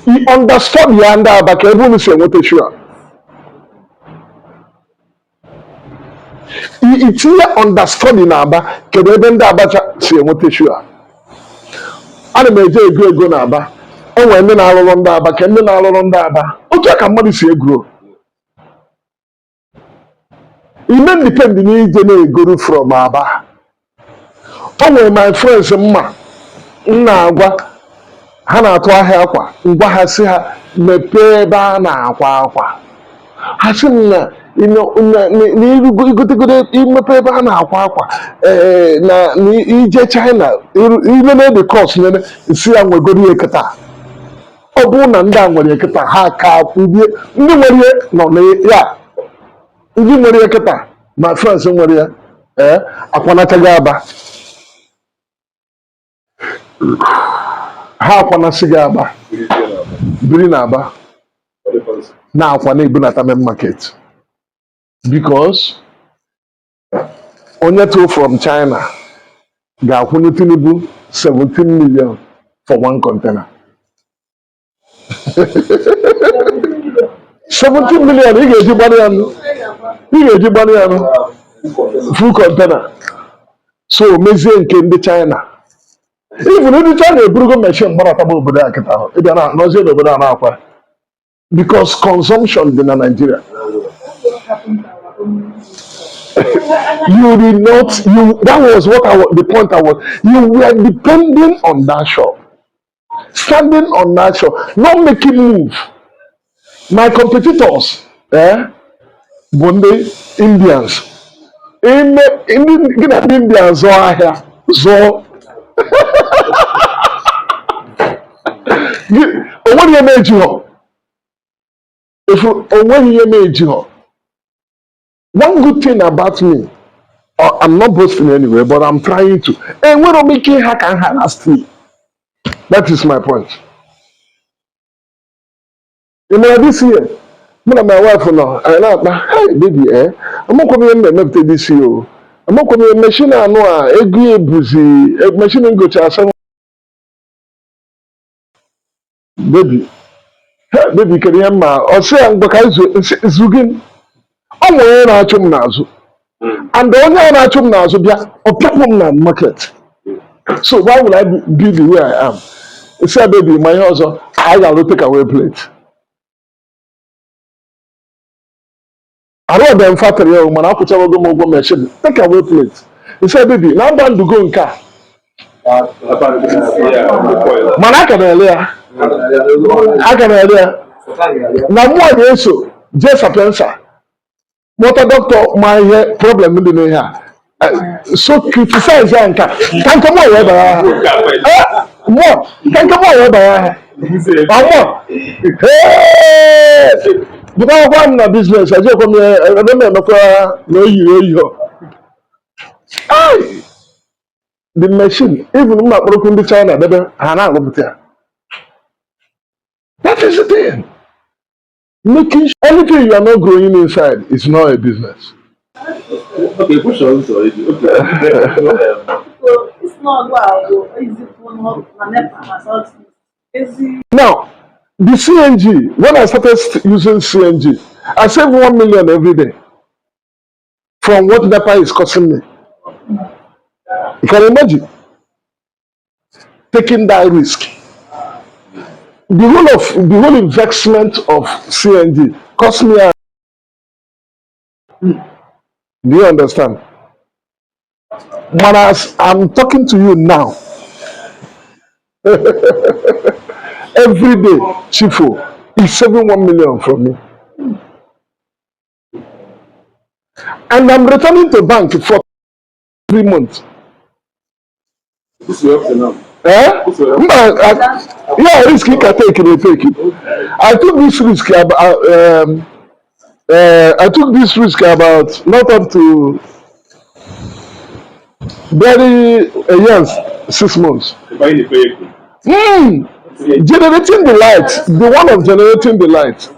He understood the under, but everyone say what sure. He understood the number, can even say what sure. I'm going to go number. Oh, when men are on that, but can men are on that? Okay, I can money say grow. It may depend on the go from Abba. Oh, my friends, ha na-atụ ahịa akwa ngwa ha si ha mepee ebe a na-akwa akwa ha sị m na igotegode imepe ebe a na-akwa akwa na ije China ilele the cost nene si ya nwegoro ihe kịta ọ bụrụ na ndị a nwere kịta ha ka ndị nwere ihe nọ na ya ndị nwere ihe kịta ma France nwere ya akwanachaghị aba ha akwanasị gị aba biri na aba na akwa na ebunata main market because onye too from China ga-akwụnye Tinubu 17 million for one container 17 million ị ga-eji gbara ya nụ full container so mezie nke ndị China even ndị China eburugo machine gbarataba obodo a kịta ahụ ịbịa na nọzie n'obodo a na-akwa because consumption dị na Nigeria. You did not, that was the point I was, you were depending on that shop, standing on that shop, not making move. My competitors, Bunde, Indians, Indians are here, so, what do you make you? When you made you, one good thing about me, I'm not boasting anyway, but I'm trying to. And we're making hack and last week. That is my point. You know, this year, when my wife now, and hey baby, I'm not coming in this year. I'm not coming in machine. I know a good machine go to baby. Baby, can you ma? Or say I'm zugin. I'm wearing a chum nazu. And the only one I chum nazu bia or people na market. So why would I be the way I am? He said, baby, my husband, I gotta take away plate. I wrote them factory when I put our go machine. Take away plate. He said, baby, now I'm going to go in car. Man, I can earlier. Now more than so, just a pencil. Motor doctor, my problem in the here. So criticize Yanka. Can't come on, more. Can't come on, more. Hey! But I want a business. I just come here. I remember no you. The machine, even not broken the China, better, and I love it. That is the thing. Making anything you are not growing inside is not a business. Okay, push on to it. So it's not wow, easy for not easy. Now, the CNG, when I started using CNG, I save 1 million every day from what NEPA is costing me. You can imagine taking that risk. The whole investment of CNG cost me. Do you understand? But as I'm talking to you now, every day, Chifu is saving 1 million from me. And I'm returning to bank for 3 months. This is up to now. Eh? Yeah, risk you can take it, take it. I took this risk about not up to very yes 6 months. Generating the light, the one of generating the light.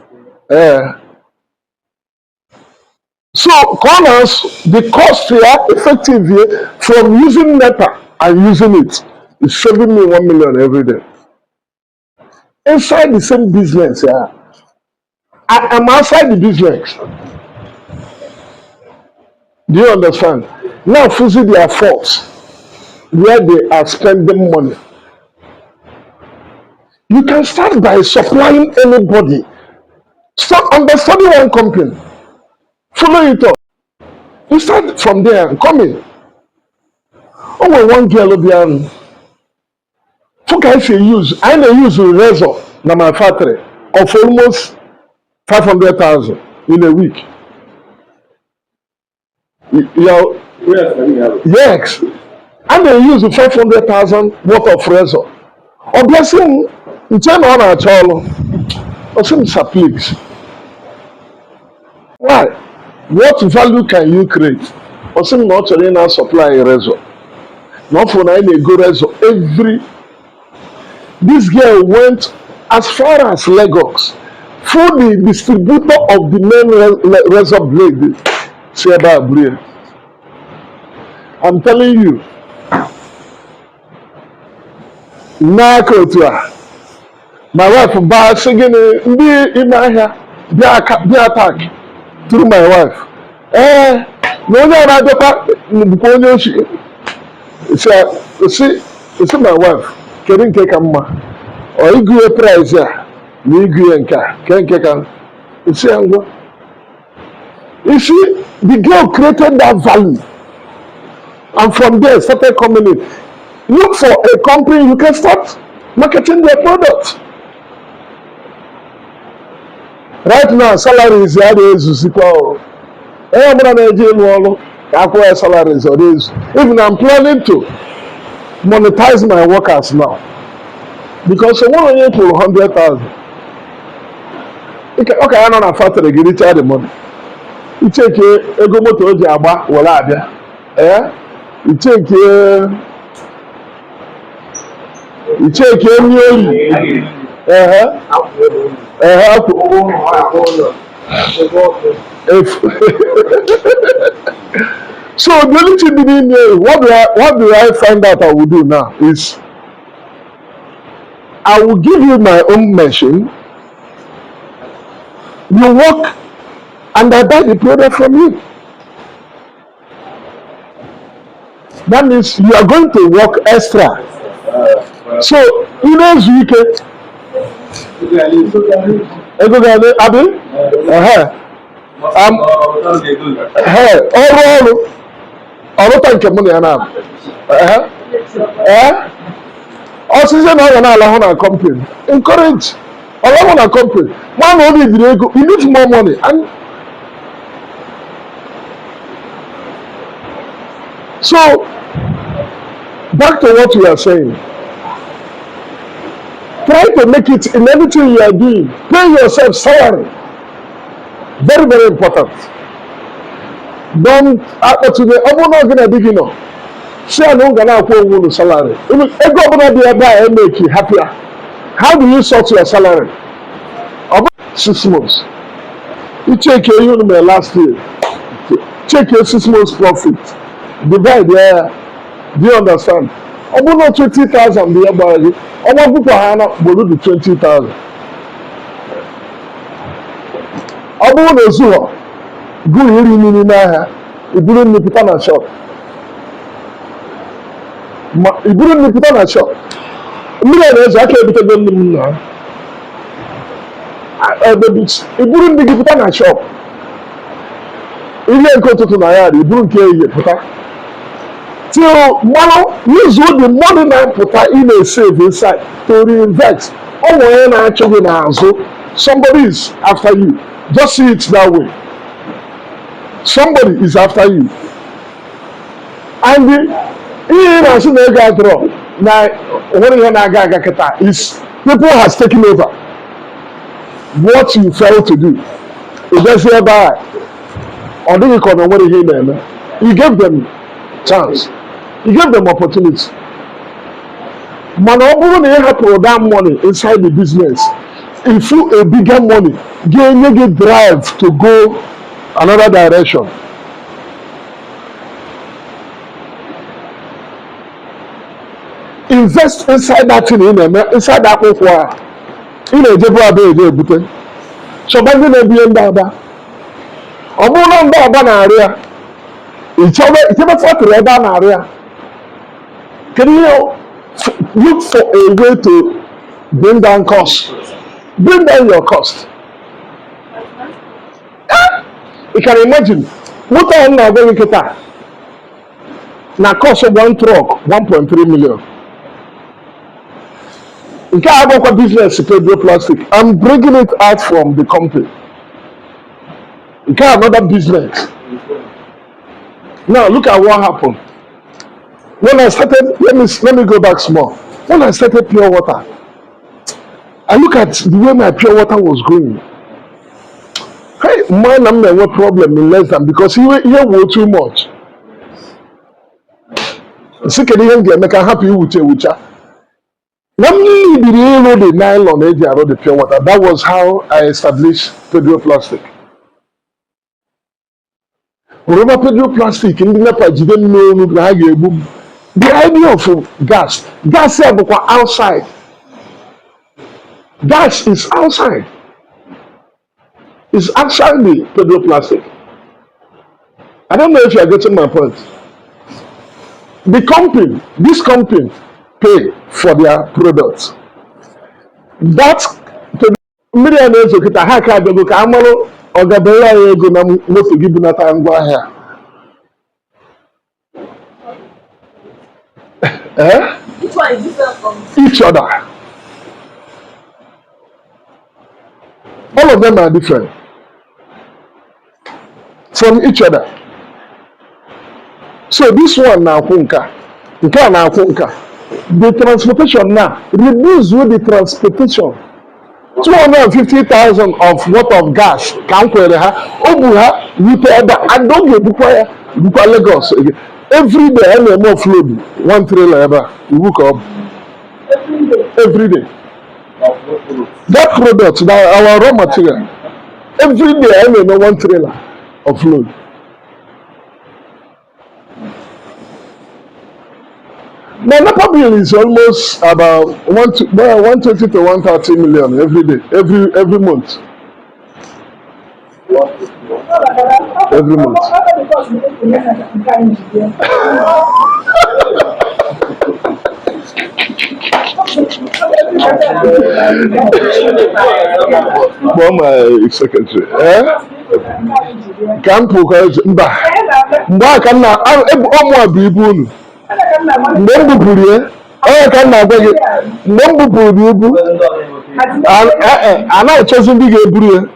So corners, the cost here effective here from using NEPA and using it is saving me 1 million every day. Inside the same business, yeah. I am outside the business. Do you understand? Now fuzzy their faults where they are spending money. You can start by supplying anybody. Start understanding one company. Follow it up. You start from there and come in. Oh, well, one girl will be on. For guys I use a razor na my factory of almost 500,000 in a week. Yes. And they use 500,000 worth of razor. Or blessing, in turn on our child, or some please. Why? What value can you create? Or some not to supply a razor. Not for a go razor every. This girl went as far as Lagos through the distributor of the main razor blade. I'm telling you, my wife bought singing in my hair, be attack through my wife. No, see my wife. Getting take a ma or you give a price ya you give can you see the girl created that value and from there started coming in. Look for a company you can start marketing their product. Right now salary is salaries or this. Even I'm planning to monetize my workers now. Because someone only for 100,000. Okay, I don't have factory to recharge the money. You take a go motor jaba, wala you take a new So the only thing within what do I find out I will do now is I will give you my own machine. You work and I buy the product from you. That means you are going to work extra. So in this weekend, oxygen na allow na company. Encourage. Allow na company. One only you need more money. And so back to what we are saying. Try to make it in everything you are doing. Pay yourself salary. Very, very important. Don't to the not gonna begin. Say I don't gonna pay salary. Even a governor be able to make you happier. How do you sort your salary? 6 months. You check your unit last year. Check your 6 months profit. Divide there. Do you understand? About 20,000 be about it. About people hana below the 20,000. About the zoo. Go here in the you didn't need to na shop. You didn't need to na shop. Millionaires are able to get them now. The beach. You didn't need to na shop. If you go to my yard, you don't care yet. Till now, use all the money now put in a safe inside to reinvest. Oh, when actually now, so somebody is after you. Just see it that way. Somebody is after you. And even as they got draw, now what is people has taken over. What you failed to do is just hereby. Or do you call them what you gave them chance. You give them opportunity. Man, you have to that money inside the business. If you a bigger money, you get drive to go another direction. Invest inside that thing inside that one. In a Jehovah, so by the be in Baba. Omo Baba na area. It's over for area. Can you look for a way to bring down cost? Bring down your cost. You can imagine what I'm now going to get. Now cost of one truck 1.3 million. You can't have a business PEDRO plastic. I'm bringing it out from the company. You can't have another business. Now look at what happened. When I started, let me go back small. When I started pure water, I look at the way my pure water was going. Hey, man, I'm not a problem in less than because you were too much. I can help you with a when you did the nylon edge around the pure water, that was how I established PEDRO plastic. Remember PEDRO plastic in the idea of gas is outside. Gas is outside. It's outside the PEDRO plastic. I don't know if you are getting my point. This company pay for their products. That millionaires okay to hack out the book amalo or the bella go na mo to give na tangwa here. Which one is different from Each other. All of them are different from each other. So this one now kunka. The transportation now reduce with the transportation. 250,000 of what of gas can Obuha repair that and don't get Bukwa Lagos again. Every day I more flood 1 trailer ever. You hook up every day. That product, our raw material, every day I know 1 trailer of load. My NAPA bill is almost about 120 to 130 million every day, every month. Every month. Well, my secretary, Camp Mba can now. I'm Number Puria, I can now beg it. Number Puru, and I chosen big Puria.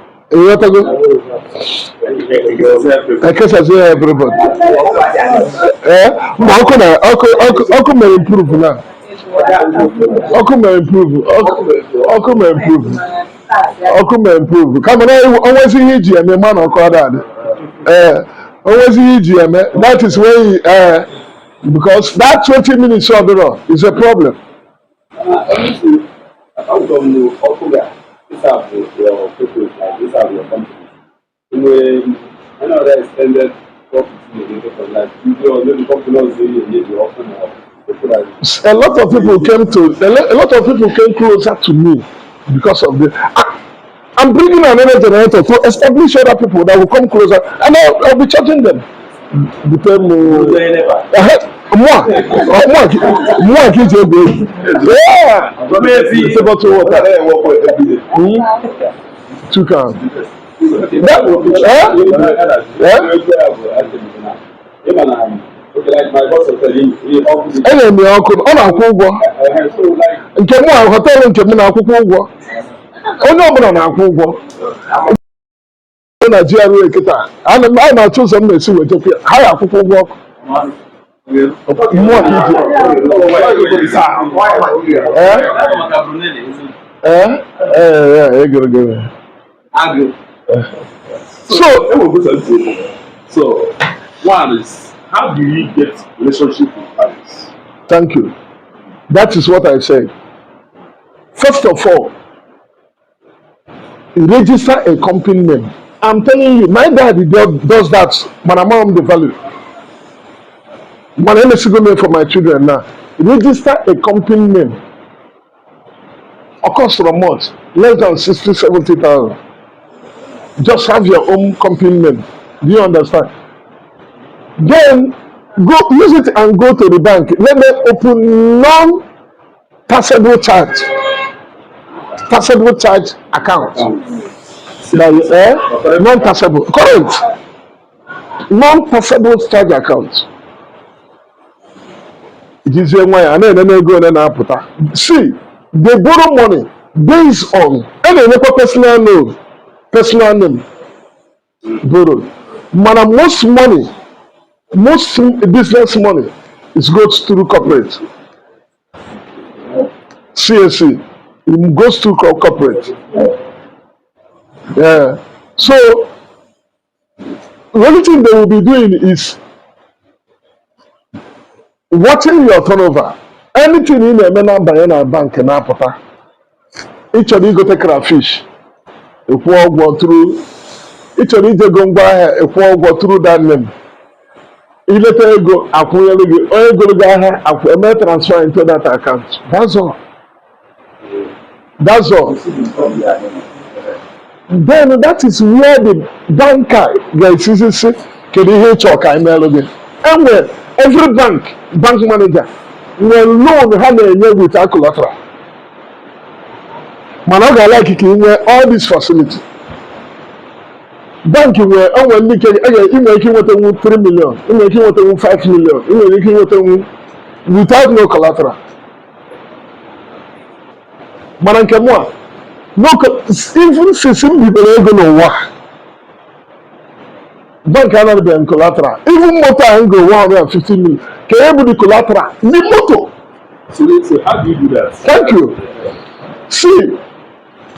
I guess I say everybody. How come I improve now? How come I improve? How come I improve? How come I improve? Come on, I always hear and the man of God. Always hear that is when because that 20 minutes is a problem. these are your people, like these are your companies. Anyway, I know that extended profit for like the companies they often have. A lot of people came to a lot of people came closer to me because of this. I'm bringing another generator to establish other people that will come closer, and I'll be charging them. Moi qui j'ai oublié. Yeah. C'est pas trop water. Two cans. Enye mi ọkụ ọ na-akwụ ụgwọ nke mụ họteelụ nke m na-akwụkwọ ụgwọ onye ọbụla na-akwụ ụgwọ na GRA kịta a na-achụ ụzọ m na-esi weta ha ya akwụkwọ ụgwọ ọkụ mmụọ ka iji so one is, how do you get relationship with others? Thank you. That is what I said. First of all, register a company name. I'm telling you, my daddy does that, but I'm on the value. My name is going for my children now. Register a company name. Of course, for a month, less than 60,000-70,000. Just have your own company name. Do you understand? Then go use it and go to the bank. Let them open non-taxable charge account. Non-taxable, correct? Non-taxable charge account. It is a way and then go and then see, they borrow money based on any personal name. Borrow. Man, most business money is goes through corporate. CSC, it goes through corporate. Yeah. So, the only thing they will be doing is watching your turnover. Anything in a bank and apota. Each of you go take a fish. If we go through, each of you go buy if we go through that name. Ilete ego akwụnyere onye goro gị ahịa eme transfer into that account. That's all. Then that is where the banker ga-esisi kedu ihe ịchọ ka emelụ gị. Enwe every bank manager nwere loan ha na-enye without collateral. Mana ọ ga-alike ka inwe all this facility. Bank nwere onwe ndị ike inwe ike inwetanwu 3 million, inwe ike inwetanwu 5 million, inwe ike inwetanwu without no collateral. Mana nke mụ a, even since m bidoro ego n'ụwa, bank anaghị collateral. Even motor ahụ go 150 million. Ka e bụ the collateral, the motor. So how do you do that? Thank you. See,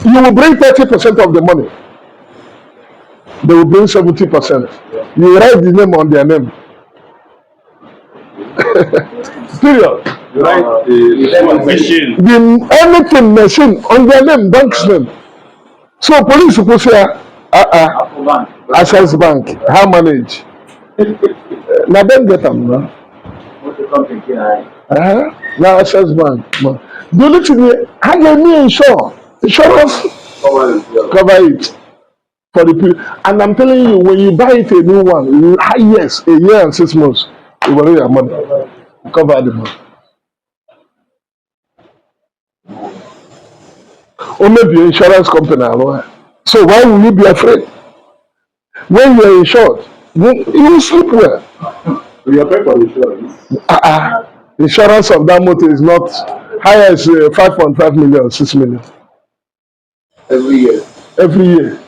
you will bring 30% of the money. They will bring 70%. You write the name on their name. Period. You write the machine. Anything machine on their name, bank's name. So police supposed to say, Access Bank, how manage? Now then get them, no? Now Access Bank. The only thing, how do you insure? Insurance cover it. For the people. And I'm telling you, when you buy it a new one, yes, a year and 6 months, you will your money. Cover the money. Or maybe insurance company. So why will you be afraid? When you are insured, you will sleep well. You are paying for insurance. Insurance of that motor is not higher as 5.5 million, 6 million. Every year. Every year.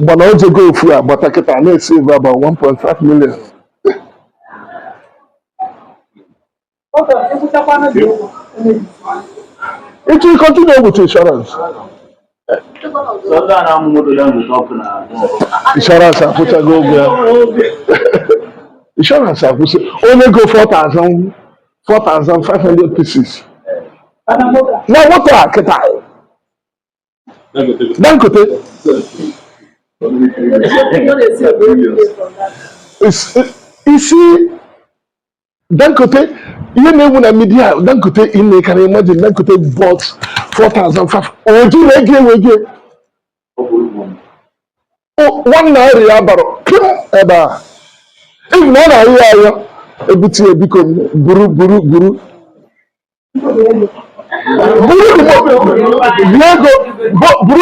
But now to go through, but I can save about 1.5 million. It will continue with insurance. Insurance, I put a go there. Insurance, I put only go 4,500 pieces. Now what are Dangote. You see, Dangote, you know when I media, Dangote in the can you imagine Dangote bought 4,500. Oh, do you again? Oh, 1 naira baro. Eba. If not a year, a bit become buru. Buru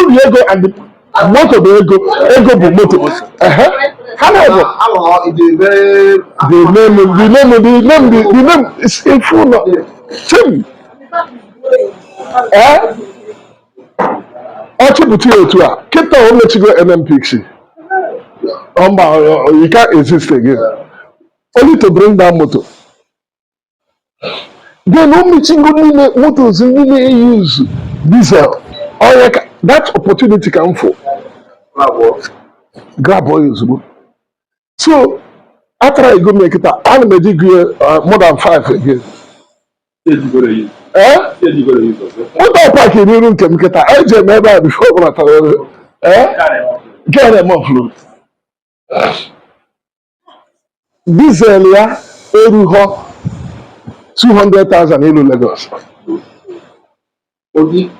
Diego and the moto ego bu moto. However, the name is in full. Tim. Ochibuti otu a. Kita only to go NMPC. You can't exist again. Only to bring down motor. They no meeting motors use diesel. That opportunity come for grab oil. So after I go make it, I'll make it more than 5 again. What about parking in room can get I just never before get them off. Diesel, yeah, 200,000 in Lagos. You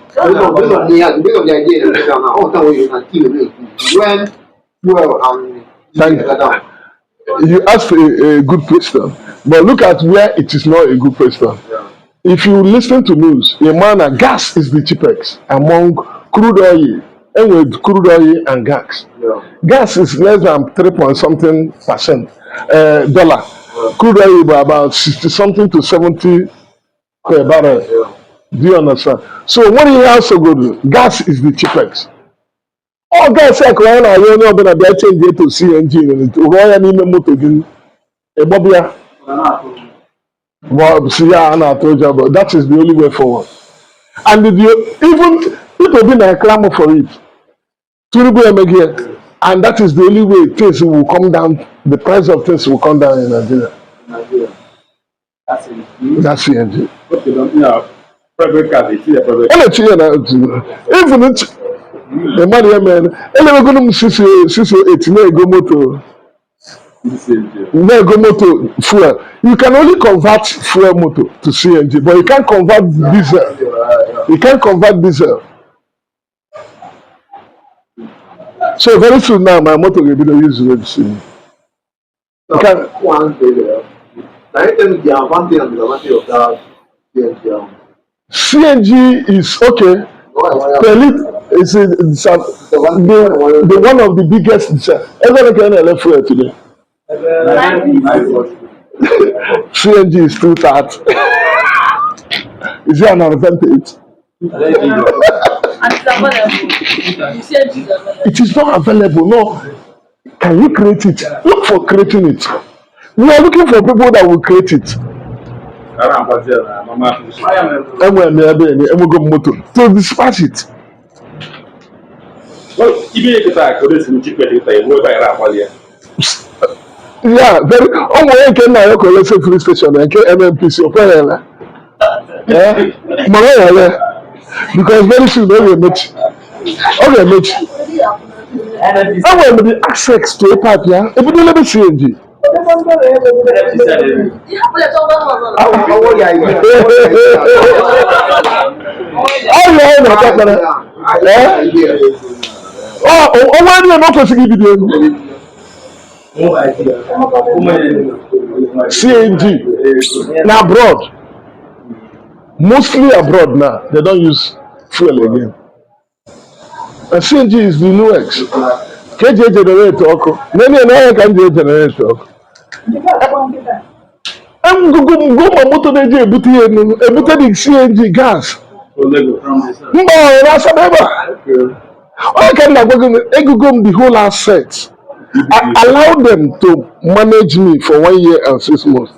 asked a good question, but look at where it is not a good question. If you listen to news, gas is the cheapest among crude oil, and with crude oil and gas. Gas is less than 3 point something percent dollar. Crude oil by about 60 something to 70 per barrel. Do you understand? So when you have so good, gas is the cheapest. All gas like when I know gonna be change it to CNG and to royal name motor again. Ebobia. Well, see, I told you about that is the only way forward. And even people been a clamor for it. And that is the only way things will come down. The price of things will come down in Nigeria. That's CNG. Okay, don't you have private car? Even the money, man. We're going to 608 go motor. Go motor fuel. You can only convert fuel motor to CNG, but you can't convert diesel. You can't convert diesel. So very soon now, my motor will be used with CNG. You can. CNG is okay. Is the one of the biggest. Everyone can fuel today. CNG is too fat. Is there an advantage? It is not available. No. Can you create it? Look for creating it. We are looking for people that will create it. To dispatch it. Yeah, very. Oh my God! Now you collect a free station and MMPC. Because very soon they will meet. Okay, meet. I will be access to a pipe. Yeah, if you don't let me CNG. CNG now abroad, mostly abroad now, they don't use fuel again. And CNG is the new X. KJ generator, many American generator. I'm going to motor the CNG gas. I can the whole assets. Allow them to manage me for 1 year and 6 months.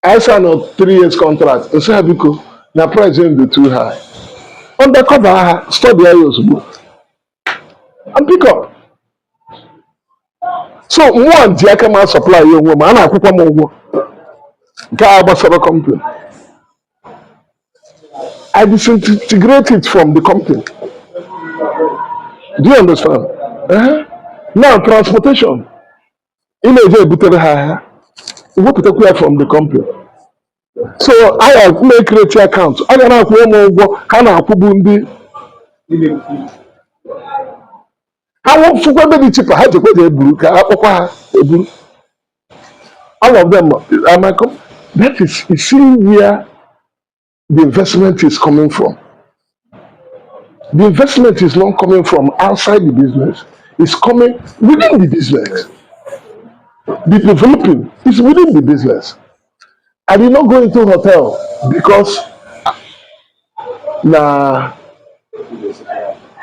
I signed a 3 years contract. And say because the price is too high. Undercover, study IOS book. And pick up. So one Giacomo supply young woman, I put one more. Company. I disintegrate it from the company. Do you understand? Now, transportation. Image a higher. What to take from the company. So I have make create account. I don't know what kind of kubundi. I want to go very cheaper. How to go the blue? All of them. That is you see where the investment is coming from. The investment is not coming from outside the business. It's coming within the business. The developing is within the business. I did not go into hotel because na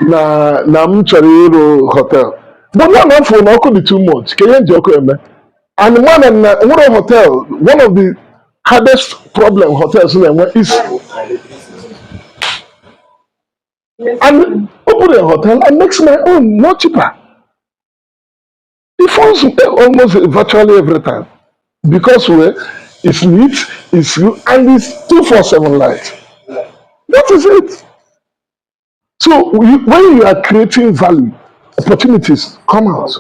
m chọrọ ịrụ hotel. But now na for na ọkụ dị too much. Can you enjoy eme? And one hotel, one of the hardest problem hotels na-enwe is and open a hotel and makes my own more cheaper. It falls almost virtually every time because it's neat, it's good, and it's 247 light. That is it. So when you are creating value, opportunities comes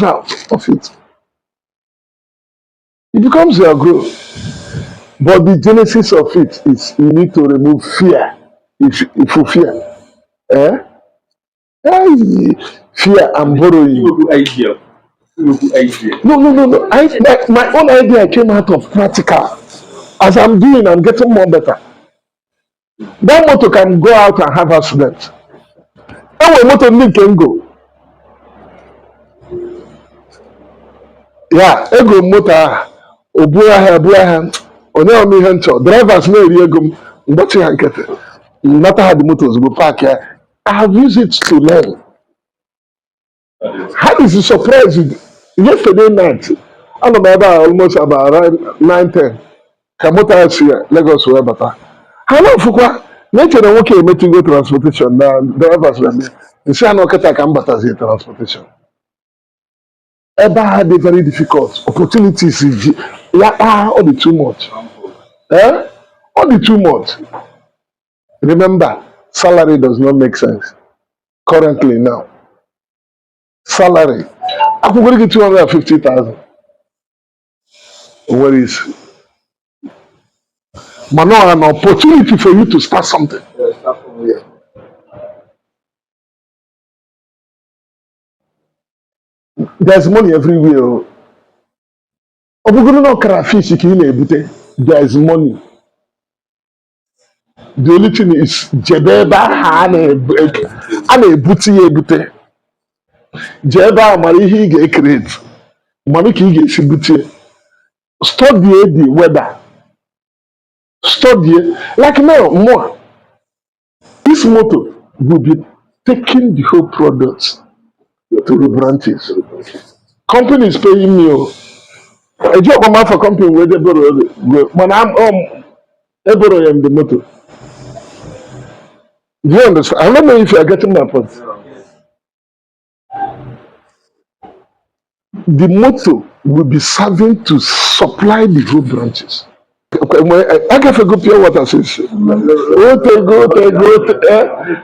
out of it. It becomes your growth. But the genesis of it is you need to remove fear. If you fear, eh? Fear and borrowing. No. My own idea came out of practical. As I'm doing, I'm getting more better. That motor can go out and have accident. That motor can go. Yeah, ego motor. Obuaha. Onye ihe nchọ. Drivers na-eri ego m. Mgbochi ha nkete. No matter how the motors go park here, I have used it to learn. How is it surprised? Yesterday night, I don't know almost about around 9:10. Kamota here, Lagos were better. Hello, Fukwa. Nature and working meeting go transportation. Now, drivers were there. You say, I know Kata Kambatas here transportation. Ever had it very difficult. Opportunities, all the too much. All the too much. Remember, salary does not make sense. Currently now. Salary. I'm going to get 250,000. Where is but now an opportunity for you to start something. There's money everywhere. There is money. The only thing is Jebeba and a booty. Jeba Marihi get create. Maniki get shibuti. Study the weather. Study like now more. This motor will be taking the whole products to the branches. Company is paying me. A job amount for company where they borrow. When I'm borrow the motor. Do you understand? I don't know if you are getting my point. The motor will be serving to supply the whole branches. I can forget pure water says. Go.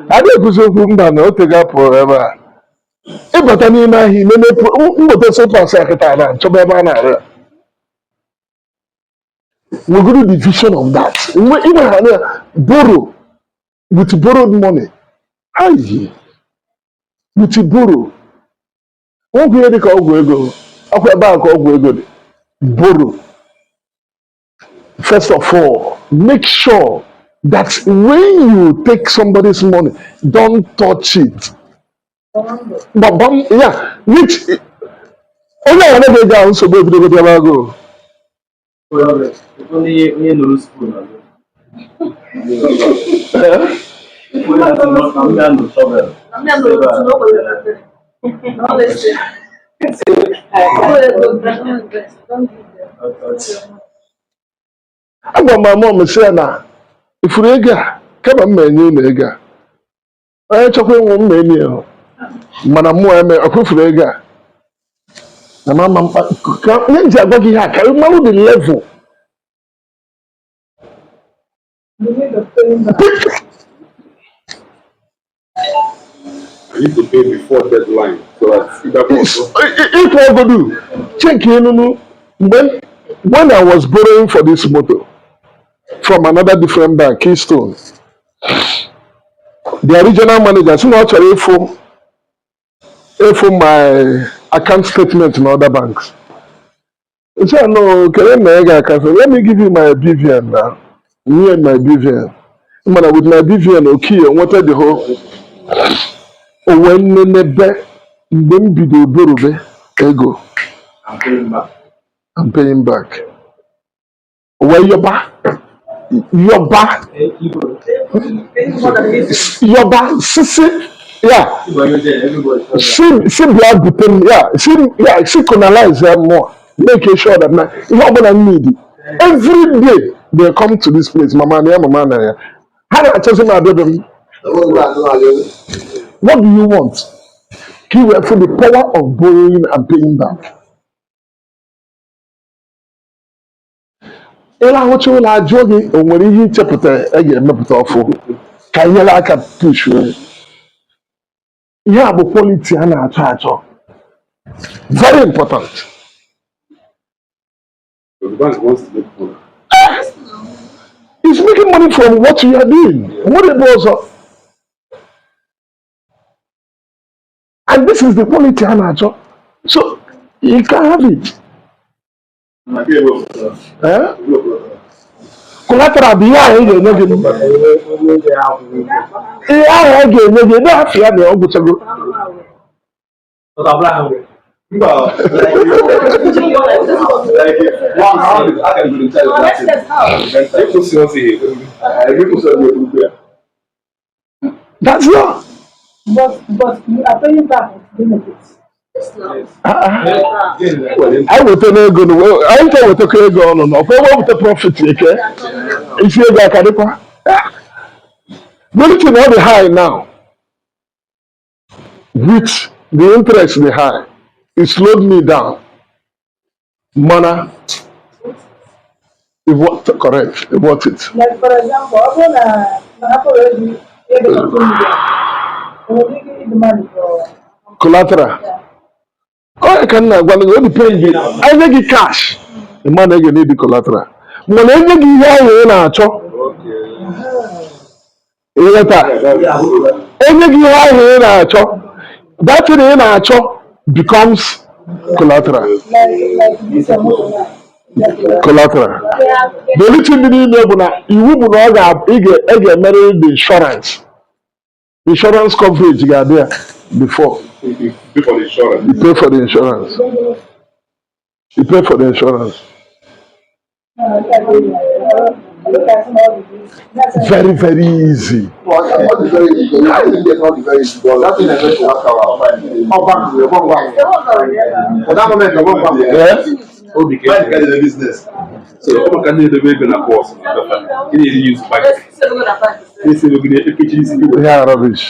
I don't go take up forever. But I mean, he never so pass secretary. We're going to the vision of that. Even borrow with borrowed money. How is he? With borrow. Wọ́n gbé ẹni kan ọgbọ̀n ego ọkọ̀ ẹ̀ bá nǹkan ọgbọ̀n ego ni borrow. First of all, make sure that when you take somebody's money, don't touch it. But yeah, which only one of the guys so go to the go. Agwa my mom say na ifuru ego a kama m enye unu ego a onye chọkwa ịnwụ m enye ya mana mmụọ eme ọkụfuru ego a na mama mkpa ka ihe nji agwa gị ihe a ka ị marụ the level. need to pay before deadline so that if I go do, check when I was borrowing for this motor from another different bank, Keystone, the original manager, so not for my account statement in other banks. He said, no, let me give you my BVN now. Me and my BVN. Man, with my BVN, okay, I wanted the whole. When the then be the borrow, ego. I'm paying back. Where you back? Your back? Your back? Sissy? Yeah. She blood depend. Yeah. She colonize them more. Making sure that now, you're gonna need it. Every day they come to this place, mama, yeah. How do I tell my baby? What do you want? He will for the power of borrowing and paying back. Ela what you like jogging or when you chapter again, meputofo. Can you like a push? Yeah, but quality and a charge. Very important. the bank wants to make money. He's making money from what you are doing. What it was. And this is the quality and a job. So you can have it. Eh? Collateral behind you, that's not. But you are paying back benefits. I will tell you go. I will tell you to go on. No, for what the profit, okay? If you get a depo, money not be high now. Which the interest be high. It slowed me down. Mana, it worked correct. It worked it. Like for example, I'm already able to give you the money for Collateral. Oh, I can when you pay you, I make it cash. The man you need the collateral. When I make it here, na cho. That thing na cho becomes collateral. like this Collateral. The only thing you need you will not have marry the insurance. Insurance coverage you got there before. You pay for the insurance. You pay for the insurance. You pay for the insurance. Very, very easy. Yeah? Oh, because the business. So, how can you do the course? You need to use bank. This is the Yeah, rubbish.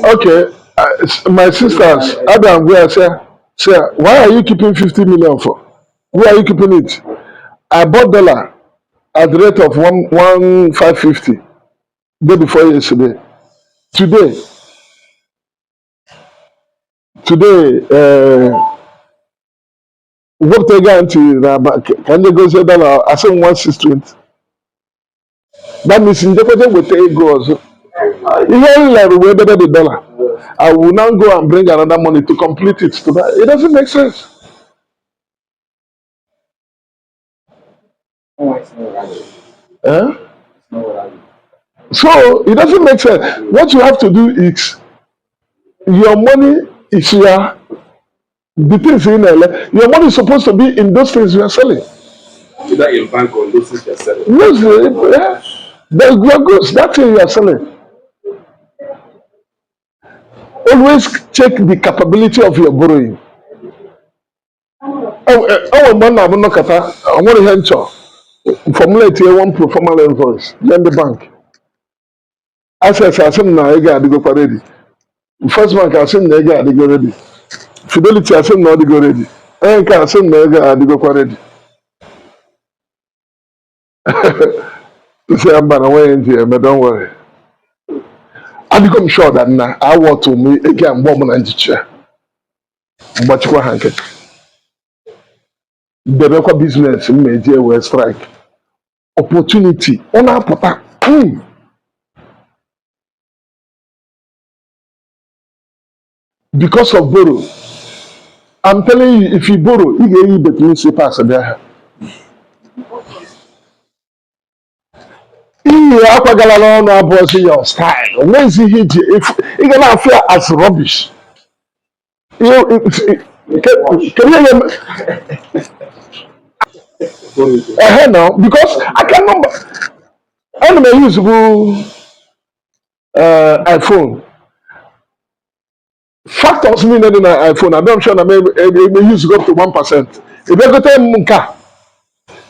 Okay, my sisters, Adam, where say, why are you keeping 50 million for? Where are you keeping it? I bought dollar at the rate of 1,550 day before yesterday. Today, what they guarantee can they go say dollar? I say 1,620. That means in the project will take go also. Even like way better the dollar. I will now go and bring another money to complete it to that. It doesn't make sense. Eh? So it doesn't make sense. What you have to do is your money is here. The things in there, your money is supposed to be in those things you are selling. either in bank or those things you're selling. Yes, your goods, that thing you are selling. Always check the capability of your borrowing. Man, I'm not kata. I want to hear formulate here one pro formal invoice. Then the bank. Access asem na ega adigo pa ready. First bank asem na ega adigo ready. Fidelity asem na adigo ready. Enka asem na ega adigo pa ready. You say I'm gonna wait here, but don't worry. adịgo m sure that na awọ to me ege mgbe ọbụla njicha mgbachikwa ha nkịtị debekwa biznes m ma eji ewe strike opportunity ọ na-apụta because of borrow. I'm telling you, if you borrow, you get you bet me say pass there. You akwa galala no about your style. When is he if you gonna feel as rubbish? You can you hear me? Now because I can't remember. I'm gonna use iPhone. Factors mean in an iPhone. I'm sure I may use go up to 1%. If you go to Munka,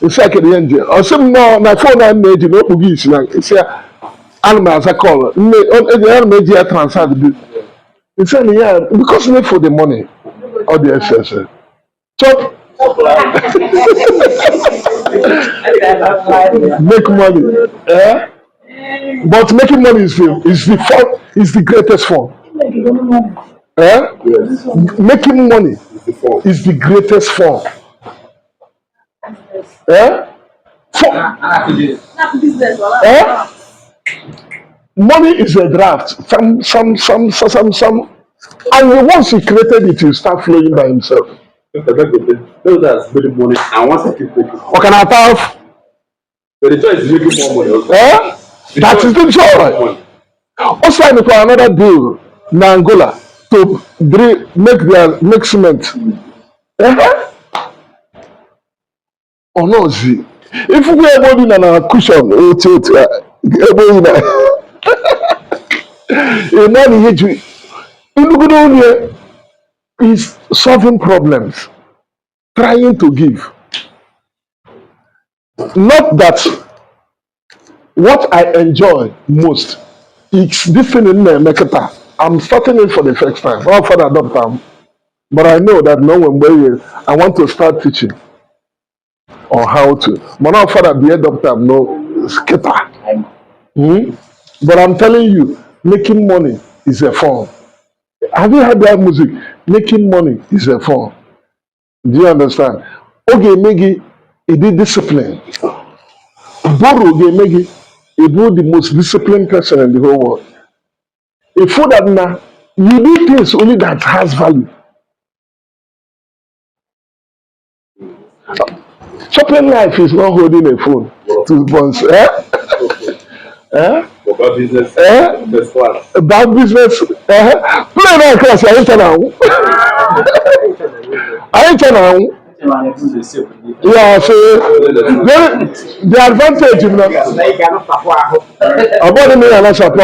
it's like the engine. Or some no, my phone I'm made in open geese. Like it's a animals I call. The animal transfer. It's only yeah because need for the money or the excess. So make money. But making money is the greatest form. Yes. Making money is the greatest form. Money is a draft. Some. And once he created it, he start flowing by himself. Those are spending money, and once I keep making money. What can I have? But the choice is making more money. That is the joy. Also, I got another deal in Angola to make cement. Oh no, see. If we are going in a cushion, a man is solving problems, trying to give. Not that what I enjoy most is this thing in Mekata. I'm starting it for the first time. Not for the adopter, but I know that no one I want to start teaching on how to. But not for the adopter, no skipper. But I'm telling you, making money is a form. Have you heard that music? Making money is a form. Do you understand? Okay, Megi, it is discipline. Borrow, Megi, it was the most disciplined person in the whole world. If for that now, you do things only that has value. Shopping life is not holding a phone to bounce. About business, first class. About business, play that class. I ain't now. I ain't now. Yeah, so the advantage you know about me and Asapa,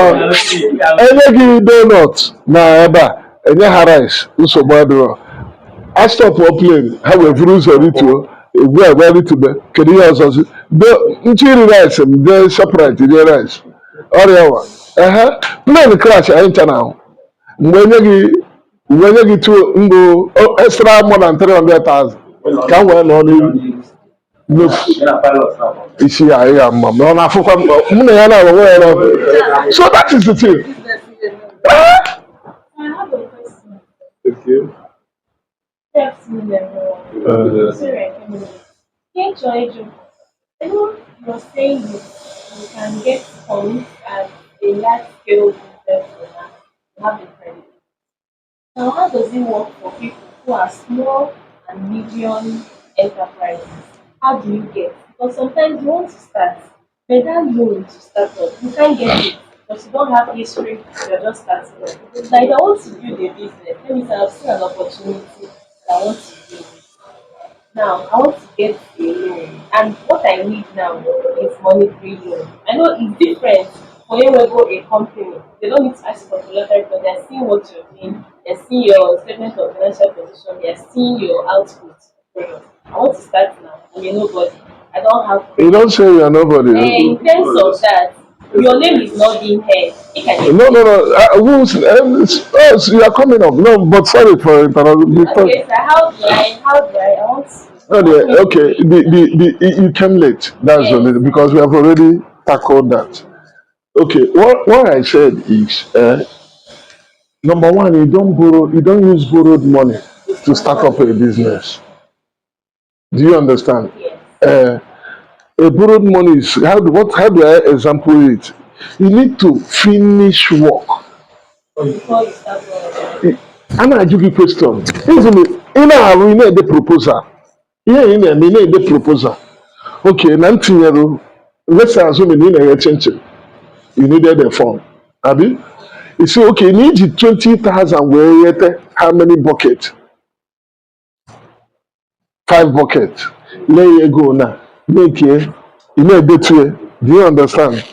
any donut na eba, any rice, uso PEDRO. I stop for plane, have a fruit or ritual, we are ready to be. Can you also see the interior rice and the separate the rice? Plane crash, I ain't now. When you get to extra more than 300,000. Can we not look? Is here I am, Mom. No, so that is the thing. I have a question. Thank you. Yes, I know you're saying you can get funds at a large scale business to have a credit. Now, how does it work for people who are small and medium enterprises? How do you get? Because sometimes you want to start, but that loan to start up, you can't get it because you don't have history, you're just starting up. Like, I want to build a business. Let me say, I've seen an opportunity that I want to build. Now, I want to get a loan, and what I need now is monetary loan. I know it's different for when we go a company. They don't need to ask for the letter because they're seeing what you're doing, they're seeing your statement of financial position, they're seeing your output. I want to start now, and you're nobody. I don't have. You don't say you're nobody. In terms of that, your name is not being heard. No. You are coming up. No, but sorry for interrupting. Okay, so how do I want to. Okay, you came late. That's Yes. only because we have already tackled that. Okay, what I said is, number one, you don't use borrowed money to start up a business. Do you understand? Uh, a borrowed money is how do I example it? You need to finish work. I'm ask you a question. Isn't it? We need the proposal. Yeah, we need the proposal. Okay, nantinyero. Let's assume you need a change. You needed a form. Abi? You say, okay, you need 20,000 where how many buckets? 5 buckets. Let you go now. Make it. You know, do you understand?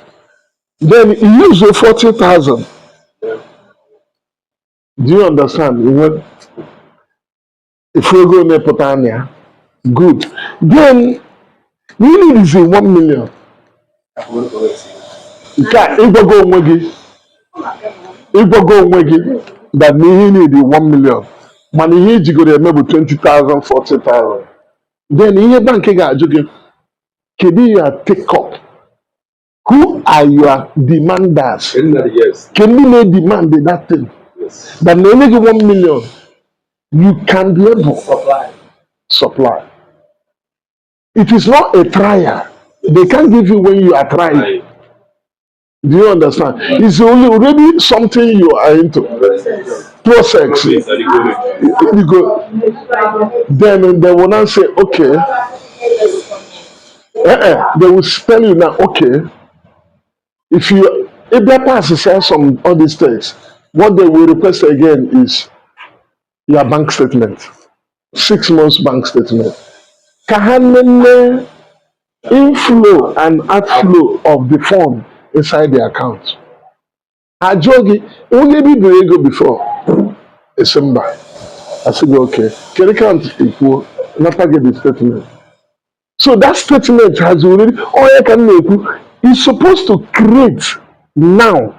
Then you use the 40,000. Do you understand? You know, if we go near Potania, good. Then you need is 1 million. If you go Mwegi, that me need 1 million. Money you go there maybe 20,000, 40,000. Then in your bank, you got can you take up? Who are your demanders? Yes. Can you make demand that thing? Yes. That may make you 1 million. You can be able supply. It is not a trial. They can't give you when you are trying. Do you understand? It's only already something you are into. Process. You go. Then they will now say, okay. They will tell you now, okay. If their pass says some all these things, what they will request again is your bank statement. 6 months bank statement. Kahanene inflow and outflow of the fund inside the account. Ajogi only be the ego before December. I said, okay. Can account equal not get the statement. So that statement has already is supposed to create now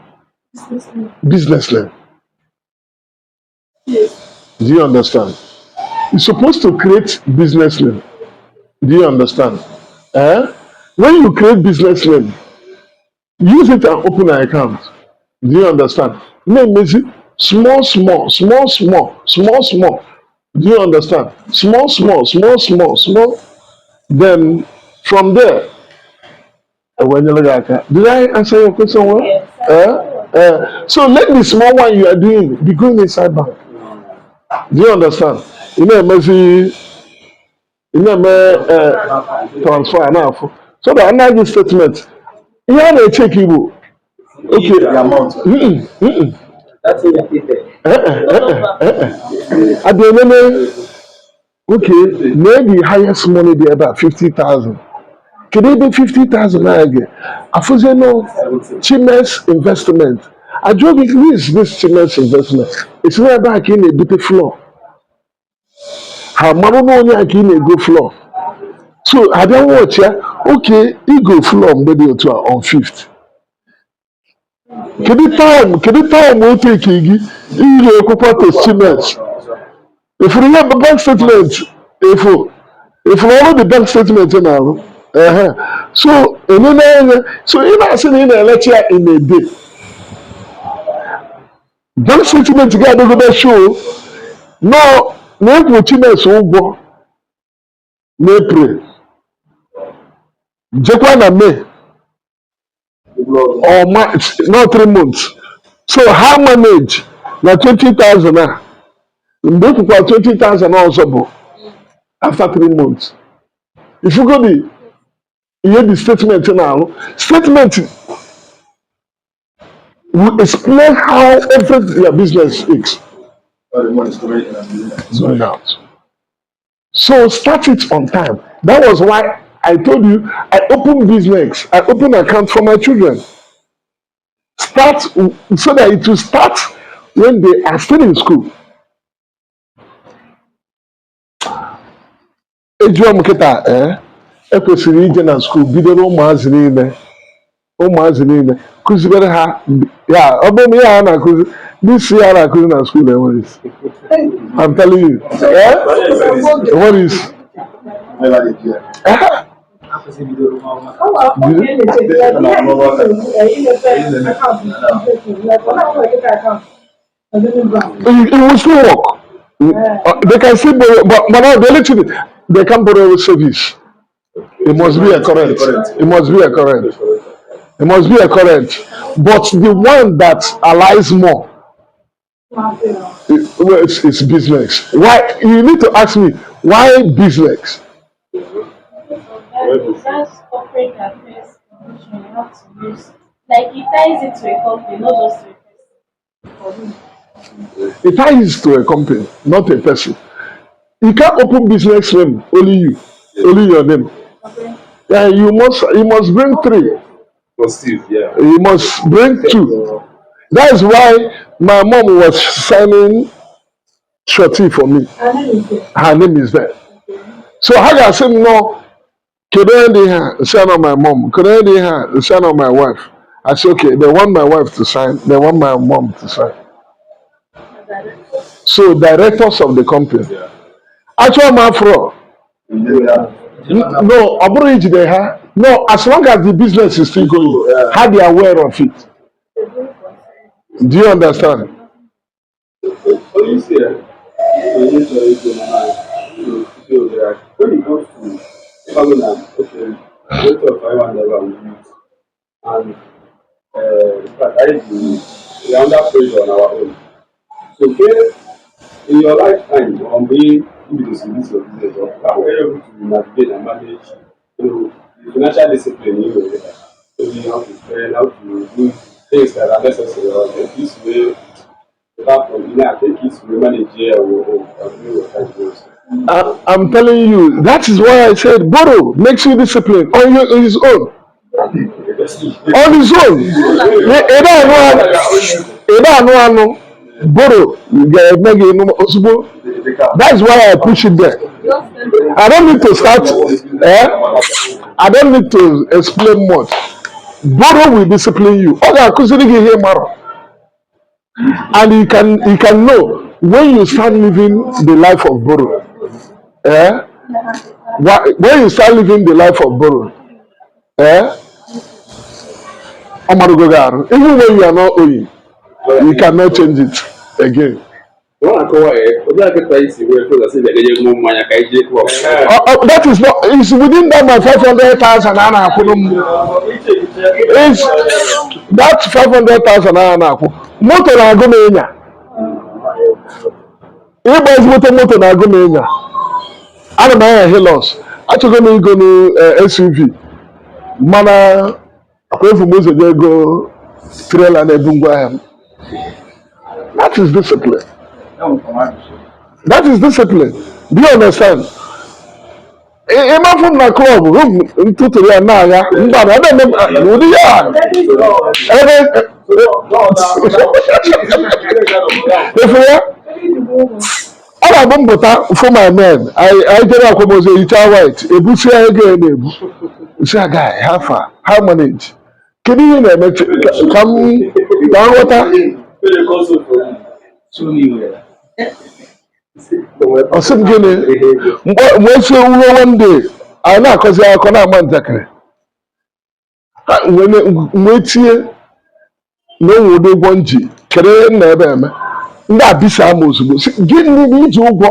business land. Do you understand? It's supposed to create business land. Do you understand? When you create business land, use it and open an account. Do you understand? Name is small, small, small, small, small, small. Do you understand? Small, small, small, small, small. Then from there, when you look at that, did I answer your question well? So let the small one you are doing be going inside bank. Do you understand? You know, maybe transfer now. So the another statement. You have a check you. Okay. The amount. That's in your paper. At the moment, okay, maybe highest money there about 50,000. Can it be 50,000 again? I thought no Chimes investment. I drove it this Chimes investment. It's not back in a bit floor. How mama money I can go floor. So I don't watch ya. Okay, he go floor maybe on 5th. Kedu time will take you to Chimes? If you have a bank statement, if you have the bank statement now, so so if I send in a lecture in a day, bank statement get to go show no Chimes will go April, Japan and May or March, not 3 months. So how manage na 20,000 now? They for 20,000 also after 3 months. If you go the you hear the statement now, statement will explain how every your business is going out. So start it on time. That was why I told you I open business, I open account for my children. Start so that it will start when they are still in school. Ejuam kita ekwesịrị ije na school bidoro ụmụazị niile kụzibere ha ya ọ bụrụ na ya na-akụzi n'isi ya na-akụzi na school enwere isi. I'm telling you. What is It will still work. They can still borrow, but now the only thing they can borrow service. It must be a current. It must be a current. It must be a current. But the one that allies more, well, it's business. Why? You need to ask me why business. That's corporate affairs information you have to use. Like it ties it to a company, not just to a person. It ties to a company, not a person. You can't open business name only you, only your name. Okay. Yeah, you must bring three. Positive, yeah. You must bring two. That's why my mom was signing shorty for me. Her name is there. So how can I say no? Could I sign on my mom? Could I sign on my wife? I said okay. They want my wife to sign. They want my mom to sign. So directors of the company. Actually, my fro. No, average they have. No, as long as the business is still going, how they are aware of it. Do you understand? Police here, when it comes to family okay, rate of 500 and but we are under pressure on our own. So here, in your lifetime, on being this your business, or how are you able to navigate and manage, the financial discipline, so you have to spend, how to do things that are necessary, or this way, apart from I think it's we manage here or do your kind of I'm telling you, that is why I said borrow makes you disciplined on his own. On his own. Borrow. That's why I push it there. I don't need to start. I don't need to explain much. Borrow will discipline you. And you can know when you start living the life of borrow. When you start living the life of borrow, even when you are not owing, you cannot change it again. That is not. It's within that my 500,000 is that 500,000 motor na go menya. If motor na go menya. I don't know Helos. Actually going to go SUV. Mana akwe fu mo se go trailer na ebungwa. That is discipline. That is discipline. Do you understand? Even from the club, to the Naya, but I don't know. All I want for my men, I get up almost a child white, a bush again. Say, guy, how manage? Can you come down water? Ọsịm gịnị mgbe si ewuwe one day anyị na-akọzi akọ na-ama njakịrị mgbe tie na onwe ụdị ụgwọ nji kere na ebe eme ndị abisa ama ozugbo gịnị bụ iji ụgwọ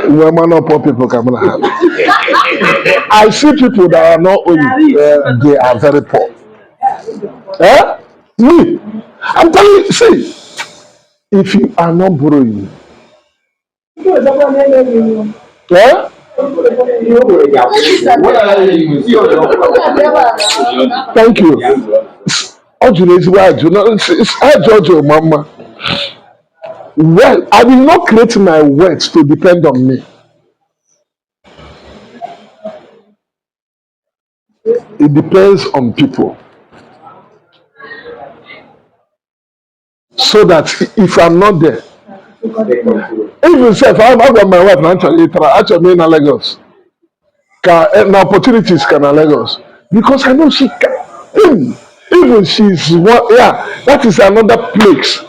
nwe man poor people ka m na ha I see people that are not owing they are very poor. Me I'm telling you, see, if you are not borrowing, thank you. I judge your mama. Well, I will not create my wealth to depend on me. It depends on people. So that if I'm not there, even say if I've got my wife actually in Lagos, and opportunities can Lagos because I know she can. Even she's one, yeah, that is another place.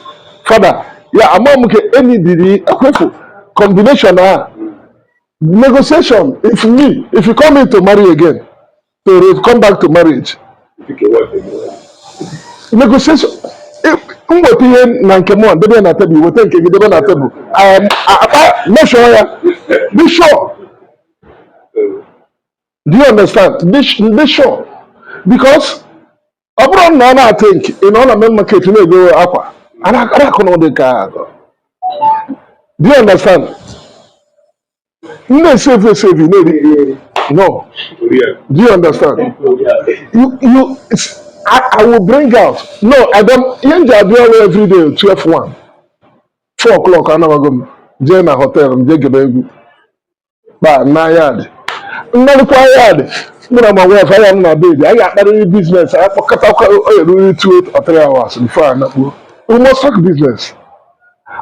Father, yeah, I'm not any combination. Negotiation, if you come in to marry again, to come back to marriage, negotiation. Mwete ihe na nke mụ debe na tebụl, wete nke gị debe na tebụl. Make sure ya. Be sure. Do you understand? Be sure. Because ọ bụrụ na ọ na-think ị nọ na main market na-ego akwa, akụ na ụdị ka do you understand? Save no. Do you understand? I will bring out. No, I don't. Every day 12:1, 4 o'clock. I'm not going to a hotel. I'm going to but na yard. Not yard. I'm my wife. I am my baby. I got that business. I forgot 2 or 3 hours before I know. We must talk business.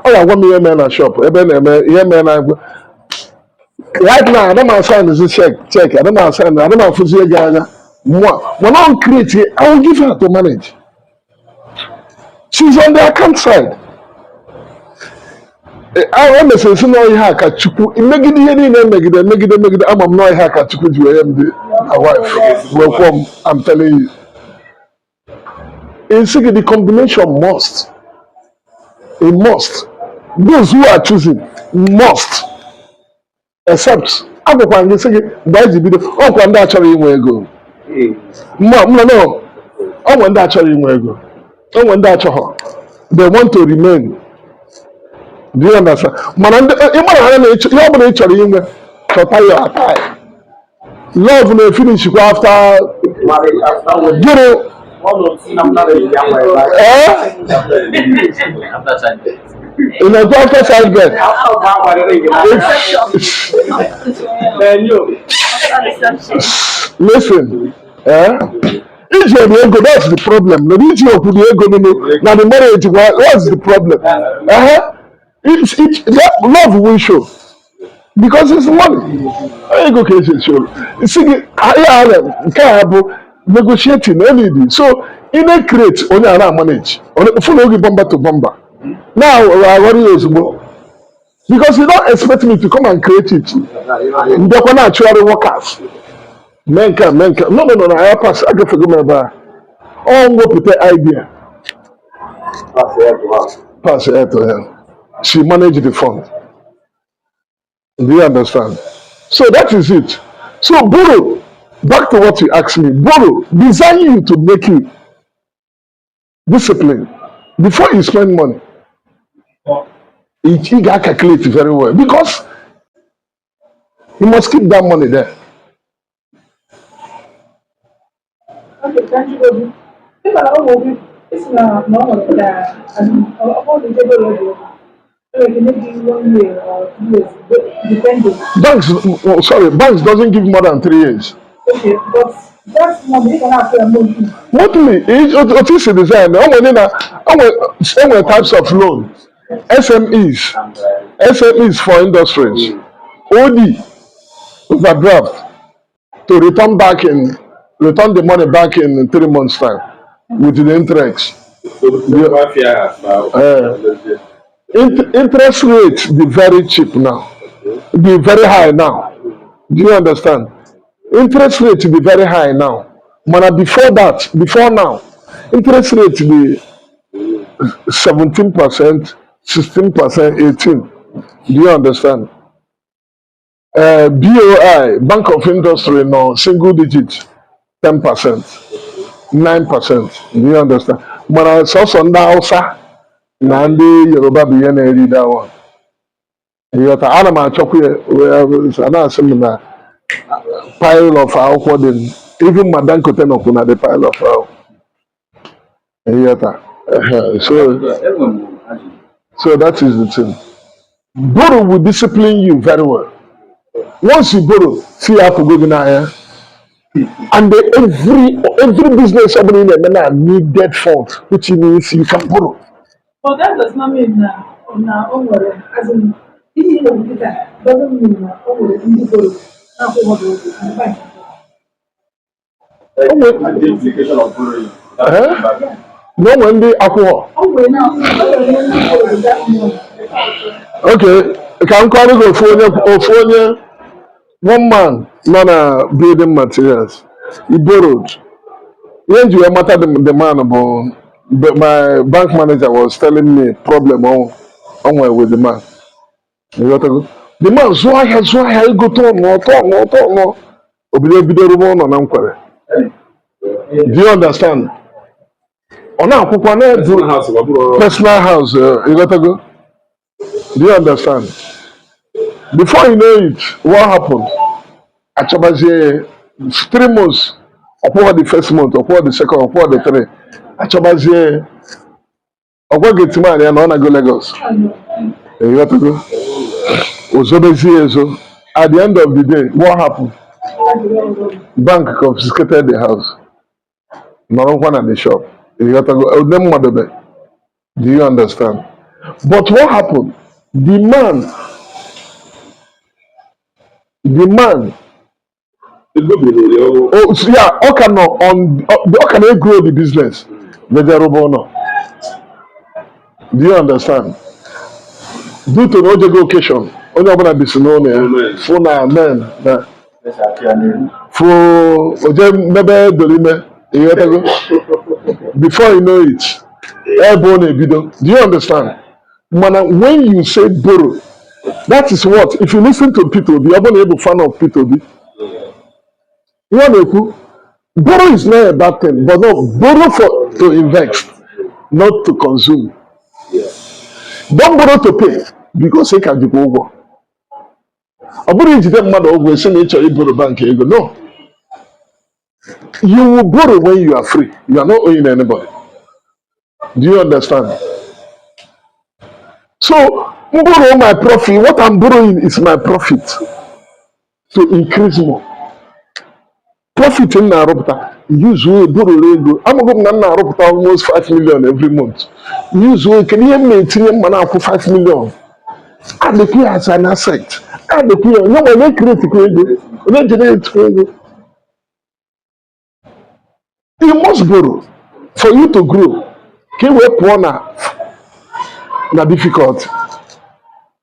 Oh, I want me a man a shop. Right now, I don't mind sign this check. I don't mind sign. I don't mind for Ghana. Moi, when I create it, I will give her to manage. She's on the account side. I want to say, so now you have to chuku. Make it. I'm not here to chuku. You am the wife. Welcome. I'm telling you. It's the combination must. It must. Those who are choosing must. Except, I'm going to say, why is it? Oh, when that's how you go. No. Oh, when that's how you go. Oh, when that's how they want to remain. Do you understand? Man, you love will finish after. In a doctor side bed. Listen, if you have ego, that's the problem. The reason you put the ego now the marriage, what's the problem? Love will show because it's money. Ego can show. You see, I have negotiating anything. So in a crate, only I manage. Full bomber to bomber. Now I worry because you don't expect me to come and create it. They're gonna actually workers. Men can. No. I pass. I get forget about. All go put the idea. Pass it to her. She managed the fund. Do you understand? So that is it. So borrow. Back to what you asked me. Borrow. Design you to make you discipline before you spend money. You got to calculate very well because you must keep that money there. Okay, thank you. If I don't it's not normal that all the table can make this 1 year or 2 years, depending. Banks doesn't give more than 3 years. Okay, but that's not the can have a monthly. Monthly, it is a design. How types of loan? SMEs for industries, OD, overdraft, to return the money back in 3 months' time with the interest. Interest rates be very cheap now, be very high now. Do you understand? Interest rates be very high now. But before now, interest rates be 17%, 16%, 18%. Do you understand? BOI, Bank of Industry, no single digit, 10%, 9%. Do you understand? But I saw some now, sir. Nandi Yoruba be any that one. You have to animal chocolate where I similar pile of alcohol. Even Madame Coten open the pile of so that is the thing. Borrow will discipline you very well. Once you borrow, see how to go in here. And every business opening need debt fund, which means you can borrow. But that does not mean that on our own as in if you do that doesn't mean that The implication of borrowing. No when they alcohol. Okay, can call it Ophonia. One man, building materials, he borrowed. When you matter the man about, but my bank manager was telling me problem on with the man. You got to go. The man so I go to no. Obido rumo no namkware. Do you understand? Ona akwụkwọ na personal house, you got to go. Do you understand? Before you know it, what happened? Achabazie 3 months, upon the first month, upon the second, upon the third. Achabazie, upon get money and on go Lagos. You got to go. Ozobezie so. At the end of the day, what happened? Bank confiscated the house. No one at the shop. You got to go. Them mother. Do you understand? But what happened? The man. Oh, so yeah, how can they grow the business? No. Do you understand? Due to no job occasion, only about this no for na men na for oje mebe dolime. You got to go. Before you know it, airborne ebido. Do you understand? Mana, when you say borrow, that is what. If you listen to Peter B, I'm able fan of Peter B. You know, borrow is not a bad thing, but no, borrow for to invest, not to consume. Don't borrow to pay because they can go over. I borrow to them mother over say nature you borrow bank you go. No. You will borrow when you are free. You are not owing anybody. Do you understand? So borrow my profit. What I'm borrowing is my profit to increase more. Profit in Narupta. Usually borrow ego. I'm going to Narupta almost 5 million every month. Usually can you maintain money for 5 million? And the pay as an asset. And the pay no one create ego. No generate ego. You must borrow for you to grow. Can we poor na difficult?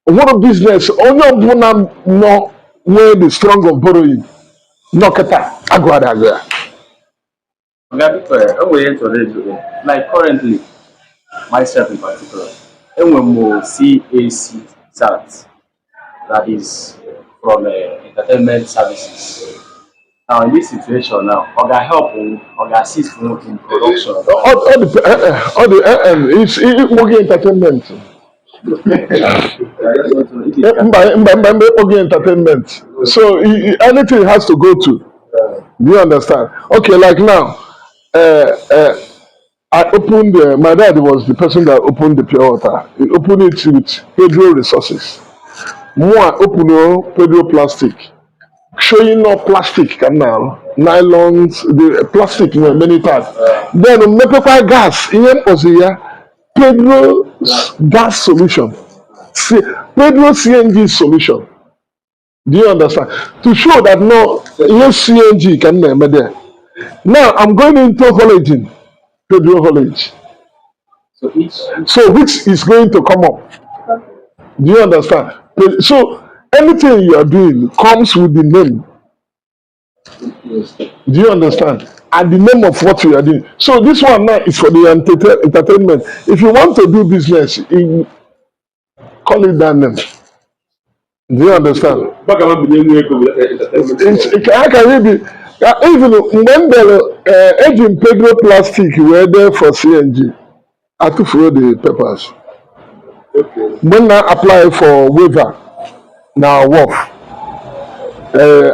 What business? Only one no where the strong of borrowing. No kata agwada. Like currently, myself in particular, and when more CAC SAT, that is from entertainment services. Now in this situation now, Oga help Oga assist in production. All the it's working entertainment. Okay, entertainment. So anything has to go to. Do you understand? Okay, like now, I opened. My dad was the person that opened the pure water. He opened it with PEDRO resources. More open PEDRO plastic. Showing no plastic canal, nylons, the plastic many types. Then mepepa gas. In was here, PEDRO gas solution. PEDRO CNG solution. Do you understand? To show that no, yes, CNG can be there. Now I'm going into haulaging, PEDRO haulage. So which is going to come up? Do you understand? So anything you are doing comes with the name. Do you understand? And the name of what you are doing. So this one now is for the entertainment. If you want to do business, call it that name. Do you understand? How can it be? Even when the agent PEDRO plastic were there for CNG, I took for the papers. When I apply for waiver, now WOF,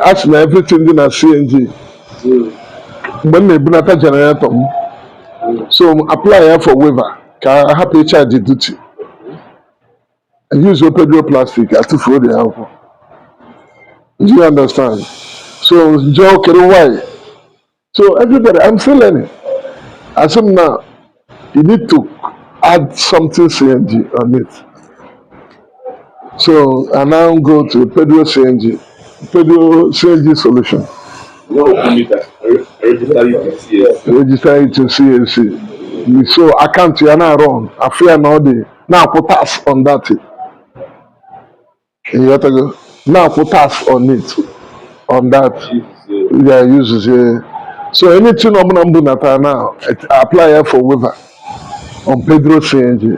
actually everything in a CNG. When they bring a generator, so apply for waiver. I have to charge the duty. I use PEDRO plastic. I took for the alcohol. Do you understand? So Joe why? So everybody, I'm still learning. As of now, you need to add something CNG on it. So I now go to PEDRO CNG solution. Register it to CNC. So account you are now run. I fear now now put tax on that. You got to go. Now put tax on it. on that. Yeah, uses so anything I'm gonna do now, apply here for waiver on PEDRO CNG.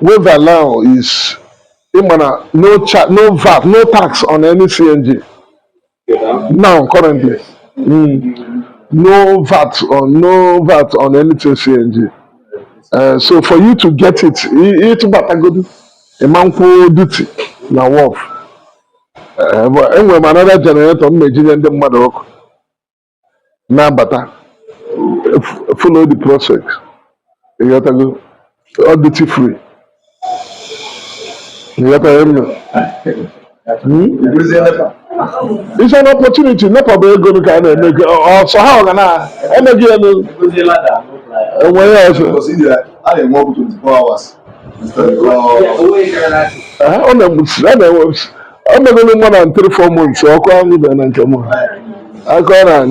Waiver now is no VAT, no tax on any CNG. Now currently, no VAT on anything CNG. So for you to get it, it's about a good amount duty now off. But anyway, another generator making the mother now better follow the process. You got to go all duty free. You got to it's an opportunity. No problem. Go to Canada. So how can I? Where else? Because India, I didn't work 24 hours. On I'm not going more than 3-4 months. So I can't go and come on. I can't.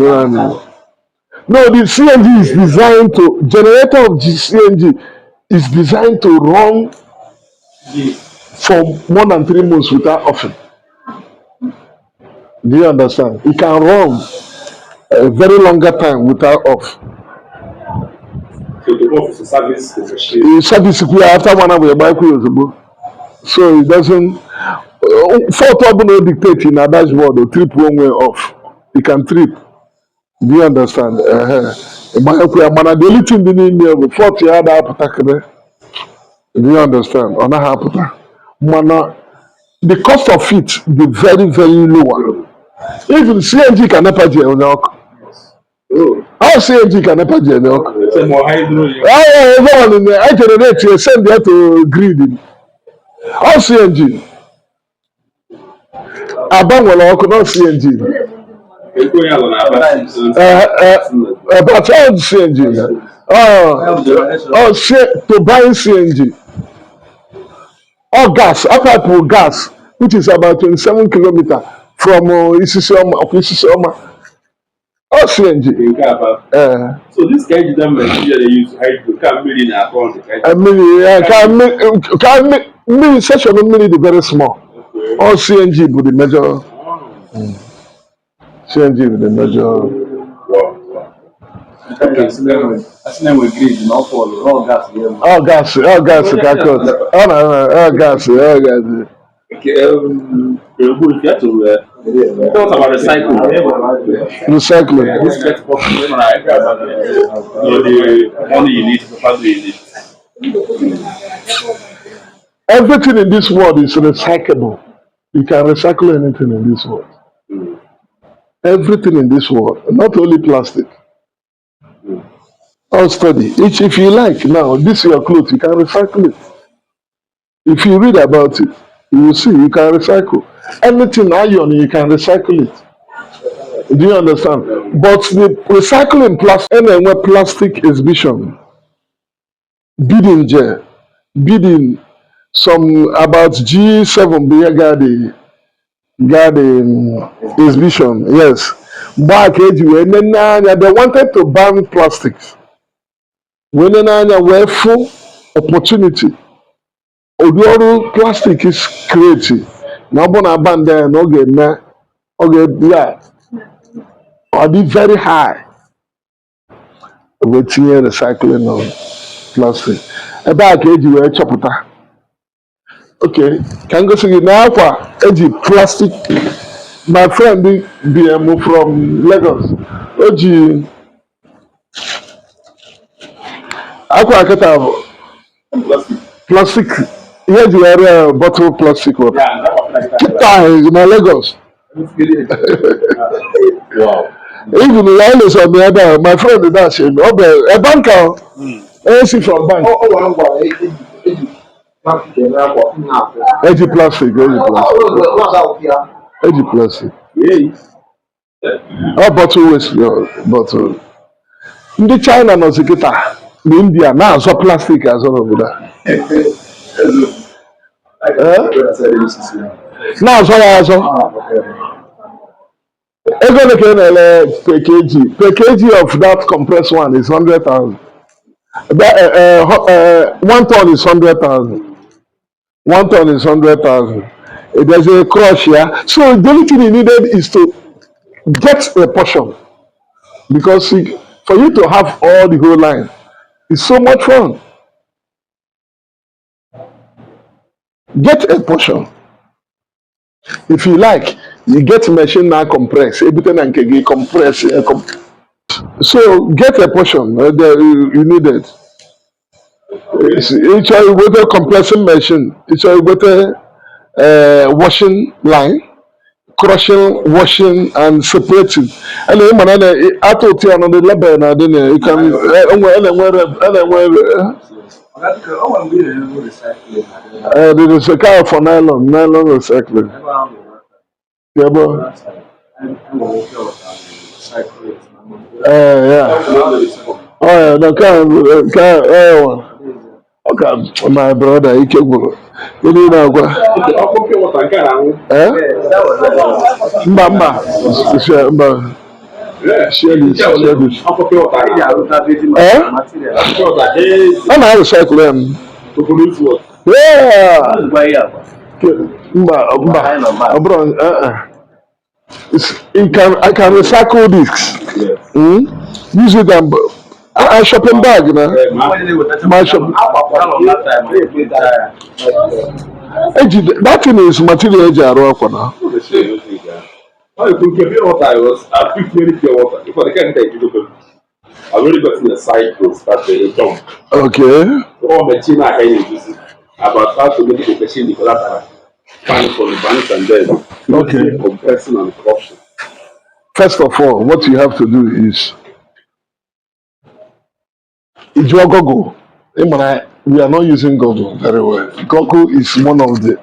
No, the CNG is designed to generator of CNG is designed to run for more than 3 months without offing. Do you understand? It can run a very longer time without off. So the off is a service. Service after 1 hour, bike so it doesn't. 4 no dictate in a dashboard or trip one way off. You can trip. Do you understand? The only thing they need me 40 yard up. Do you understand? On a happen. The cost of it be very, very low. Even CNG can never get on the how CNG can never get on the I generate you send that to grid. How CNG? Abang not CNG. But how CNG? To buy CNG. Or gas, pipe gas, which is about 27 kilometers from Isisioma. Or CNG. So this guy did not mention they use hydro. Can't be in our account. Can section the very small. Or CNG with the major. CNG with the major. Okay, so then we agreed, not for all gas. All gas, all gas. Okay, if you have to talk about recycling. Recycling. This gets possible when I the money you need, the value you need. Everything in this world is recyclable. You can recycle anything in this world. Everything in this world, not only plastic. I'll study. If you like now, this is your clothes, you can recycle it. If you read about it, you will see you can recycle. Anything iron, you can recycle it. Do you understand? But the recycling plastic exhibition, bidding some about G7 garden exhibition, yes. Back age when they wanted to ban plastics. When were full opportunity. Oduoru plastic is creative. Now bona ban there no get yeah. Or be very high. With recycling of plastic. About age where chopper. Okay, can go see now for age plastic. My friend BM from Lagos. Oji Aqua Kata plastic. Here the area bottle plastic water. In Lagos. Wow. Even the wireless on the other, my friend did that shame. A banker, AC from bank. Edgy plastic. Edgy plastic. How bottle waste? Bottle. In the China, no secretary. In India, now so plastic as all over there. Now so. Even per kg of that compressed one is 100,000. 1 ton is 100,000. 1 ton is 100,000. There's a crush here. So the only thing he needed is to get a portion because for you to have all the whole line is so much fun. Get a portion. If you like, you get machine now compress. Everything and can compress. So get a portion. You need it. Each are with a compressing machine. Each are with a washing line, crushing, washing, and separating. And then man, I told you on the level now. Then you can. There is a car for nylon recycling. Yeah, but yeah. Oh yeah, the car. Okay, my brother, he can go. You need to go. Eh? Mama, share this. Eh? I'm not recycling. Yeah. I can recycle this. Use it and shopping bag, you know. My shop. That thing is material for now. Oh, you can pure water. I picked many pure water. If I can't take it, I've already got in the side to start the jump. Okay. So all the China I use about how to make the machine the collateral. Find for the banks and then okay. Compressing and corruption. First of all, what you have to do is Google. We are not using Google very well. Google is one of the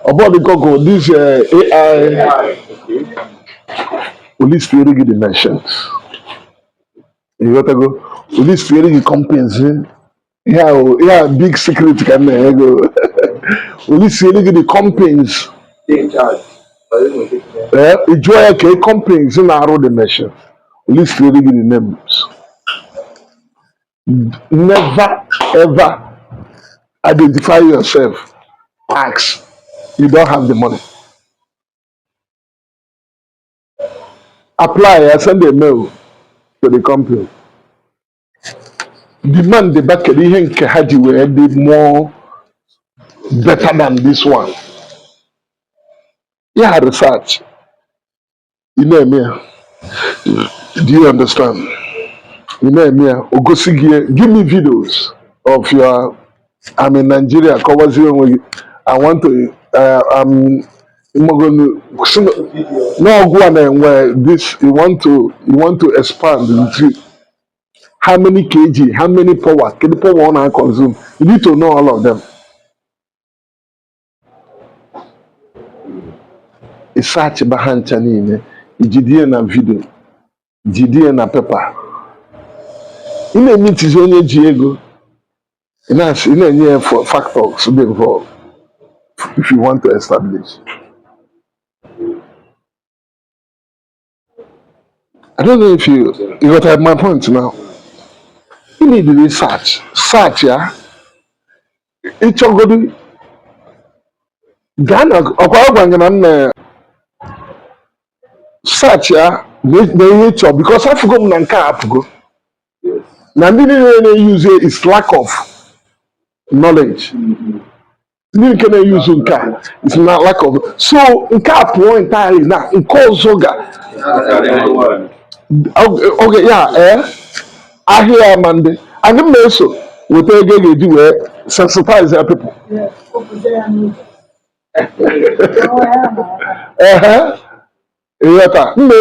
about the Google, this AI police theory dimensions. You got to go police theory companies. Yeah, big secret can go. Police theory the companies. Enjoy companies in our dimension. Police theory the names. Never ever identify yourself. Ask. You don't have the money. Apply. I send a mail to the company. Demand the back of the Haji will be more better than this one. Yeah, research. You know me. Do you understand? You know me. Ogosigie, give me videos of your. I'm in Nigeria. I want to. I'm going to. No, go on where this. You want to expand into how many kg, how many power, can power one I consume. You need to know all of them. Research behind chanine. Ijidie na video. Ijidie na paper. Ine meet is only Diego. In a for factors to be involved if you want to establish. I don't know if you got my point now. You need research. Search, yeah. It's all good. Ghana, or search, yeah. They hate you because I forgot Nanka Apugo. Now, the use is lack of knowledge. You can use Nka. It's not lack of. So, Nka point entirely now. Nko Zoga. Okay, yeah, I hear Monday. And then also, what they do, sensitize their people. Yeah,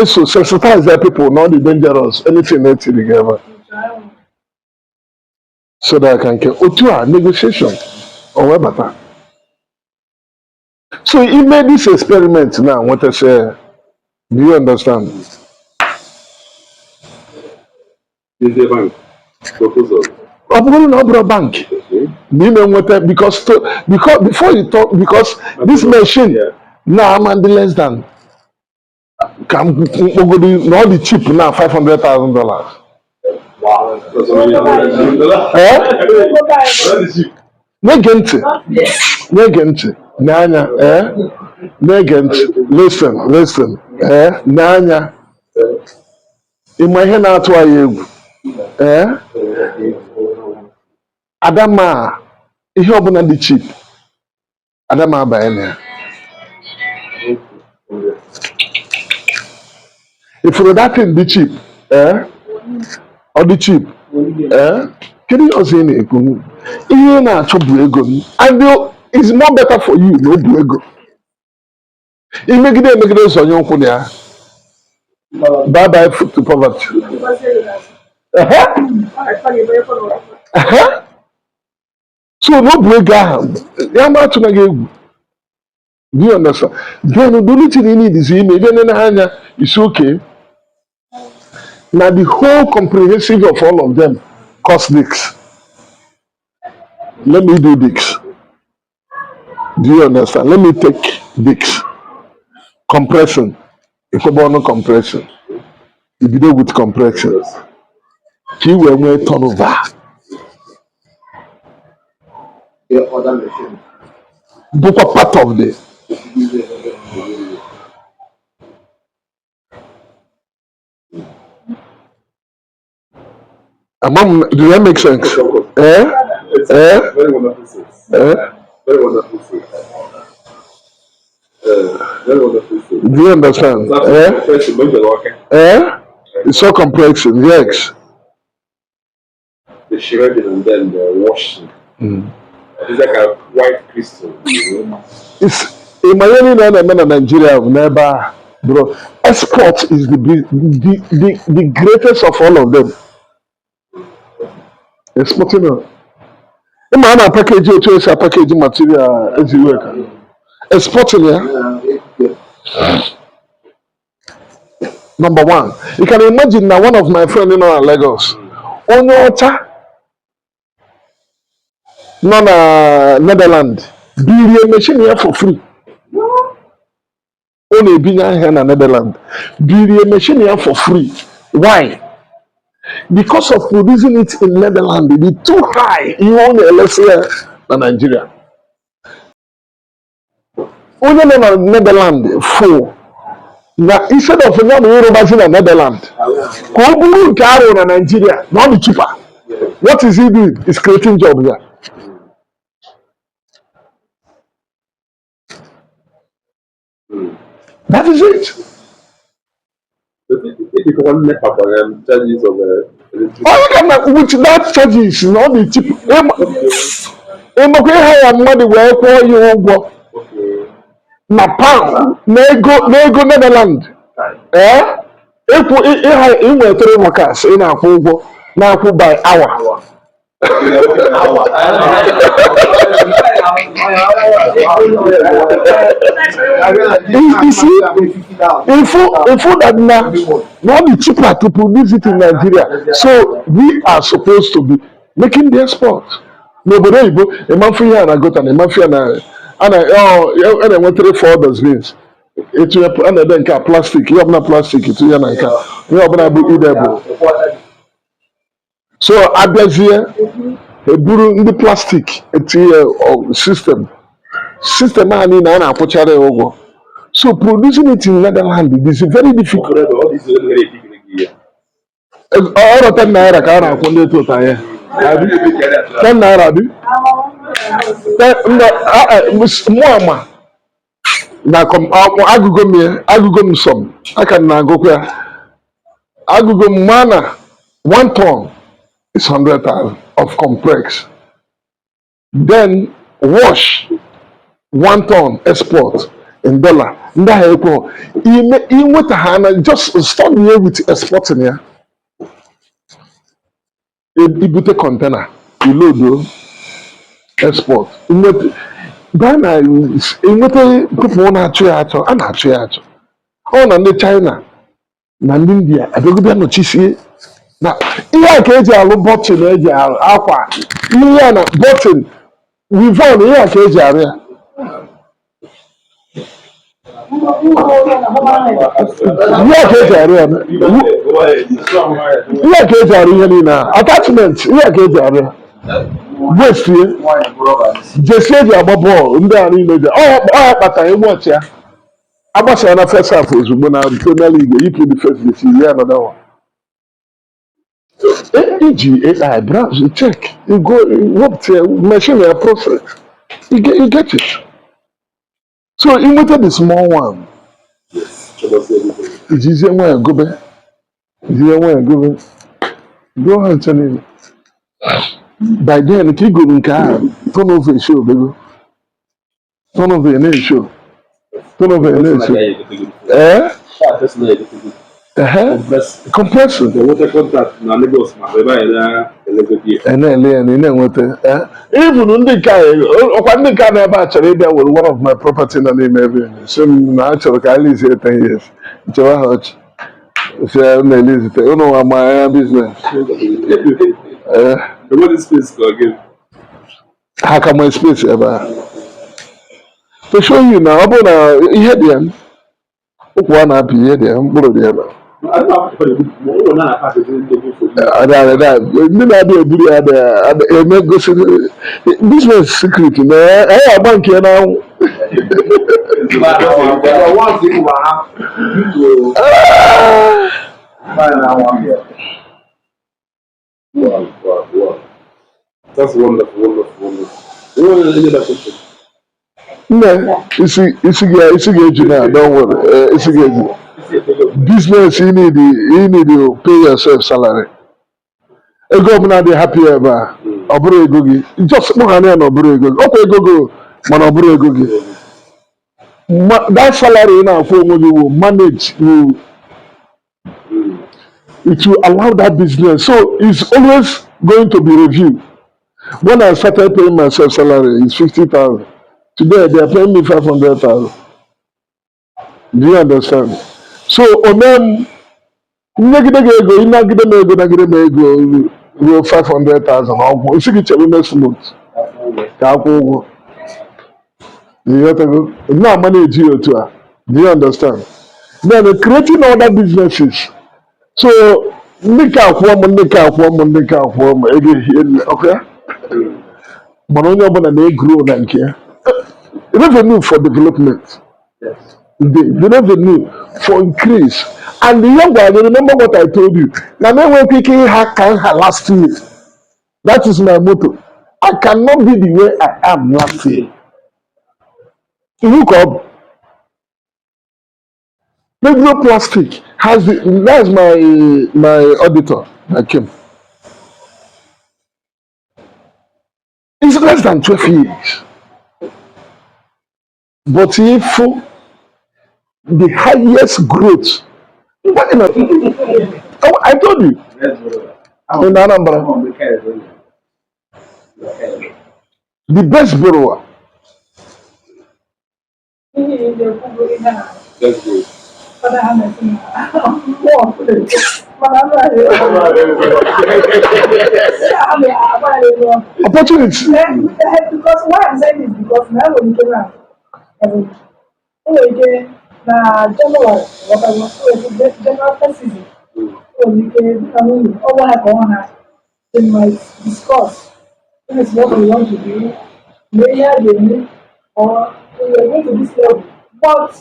so sensitize their people, not the dangerous, anything that's together. So that I can get Otua negotiation or whatever. So he made this experiment now. What I say, do you understand? Is the bank proposal? I'm going to open a bank. Because before you talk, because this machine now I'm on the less than can not the cheap now $500,000. Wow. Negenti. Nanya, Negent, listen. N'anya, ịma ihe na-atụ anyị egwu. Adama, ihe ọbụla dị cheap, Adama abanye na ya. Ifuru that thing dị cheap, ọ dị cheap, kedu ihe ọzọ ị na-ekwu? Ihe ị na-achọ bụ ego, and it's more better for you na ọ bụ ego. Imegide nsonye nkwụ na ya. Bye bye to poverty. So no break ahụ ya ma atụ na gị egwu. Do you understand? Then the only thing you need is ime even anya is okay. Now the whole comprehensive of all of them cost this. Let me do this. Do you understand? Let me take this. Compression. If you want compression, you do with compression. You will turnover. Book a part of this. Among, do that make sense? Very wonderful sense. Very wonderful sense. Very wonderful sense. Do you understand? It's so complex, yes. The shredding and then the washing. It's like a white crystal. It's in Miami, Nigeria, never, bro. Export is the greatest of all of them. Exporting. In my package, you a package material as you work. Exporting, Number one, you can imagine now one of my friends in Lagos. On your no na Netherlands. Be a machine here for free. Only being here in Netherlands. Be a machine here for free. Why? Because of producing it in Netherlands, it be too high. You only less here than Nigeria. Only in Netherlands for. Now instead of Europe in Netherlands, go to Nigeria, not be cheaper. What is he doing? He's creating jobs there. That is it. If you want to make up charges of With that charges, not the cheap. Money where call you na pound, nego Netherlands. If we were 3 workers in our fogo, now by hour. You see, if that now not be cheaper to produce it in Nigeria, so we are supposed to be making the export. Nobody, a month here and I got an a month here and I went 3-4 dustbins. It will put another plastic. You have no plastic. It's you have no so Abia a buru the plastic system I mean na approachare ogo. So producing it in Netherlands is very difficult. All of 10 naira ka na akwụnde total ya. 10 naira bi. Muama na kom agugo m some aka na agụkwa ya. Agugo mana 1 ton is 100,000 of complex. Then wash 1 ton export in dollar. In with a hand, just stop here with exporting here. You put a container, you load export. In what Ghana in what people want to and actually. On the China, and India, I don't know what now, here keji alu bottle eji akwa. Here na bottle. We found here keji area. Here keji area. Here keji area ni na attachment. Here keji area. Beste, Jesse agba bọọlụ ndị a niile dị ọ kpatara ịgba ọchị ya agbasara na first half ozugbo na Premier League yipụ the first jersey ya another one. Iji AI browse check you go what machine ya process you get it. So you wanted the small one. Ijizie nwa ya gobe go ahead tell me. By then ka igoro nke ahụ turnover show bego turnover na-eshow eh compression na-ele ya na na-enweta even ndị nke ọkwa ndị nke na ebe a chọrọ ịbịa were one of my property na n'ime ebe so na ha chọrọ ka anyị lezie 10 years nchewa ha ọchị na-elizite ụnụ nwa ma ya business ha ka nwee space ebe a to show you na ọ bụrụ na ihe dị ya ụkwụ a na-apị ihe dị ya mkpụrụ dị ya na ndị na-abịa eburu ya eme gosi business secret na anyị agba nke ya n'anwụ That's wonderful. Any other question? nne isi ga-eji na don't worry isi ga-eji business you need to pay yourself salary ego ọbụla dị happy ebe a ọ bụrụ ego gị just kpụghana ya na ọ bụrụ ego gị ọkwa ego gị mana ọ bụrụ ego gị that salary ị na-akwụ onwe gị will manage it will allow that business so it's always going to be reviewed. When I started paying myself salary it's 50,000. Today they are paying me 500,000. Do you understand? So onem nagide m ego ruo 500,000 ọgwụ isi gị chere next month ka akwụ ụgwọ. Na manage otu a. Do you understand? Then creating other businesses. So ndị ka akwụọ m ego ehie okay? Mana onye ọbụla na-egro na nke ya. Revenue for development. The revenue for increase. And the young guy, remember what I told you. Now, when we can have last year. That is my motto. I cannot be the way I am last year. Look up. PEDRO Plastic has that's my auditor that came. It's less than 12 years. But if the highest growth, I told you, in Anambra, the best borrower. That's good. Opportunity. Because what I'm saying is because now when you came out, na general season. So you can over have on her. They might discuss. This is what we want to do. Maybe they need or we are going to this level. But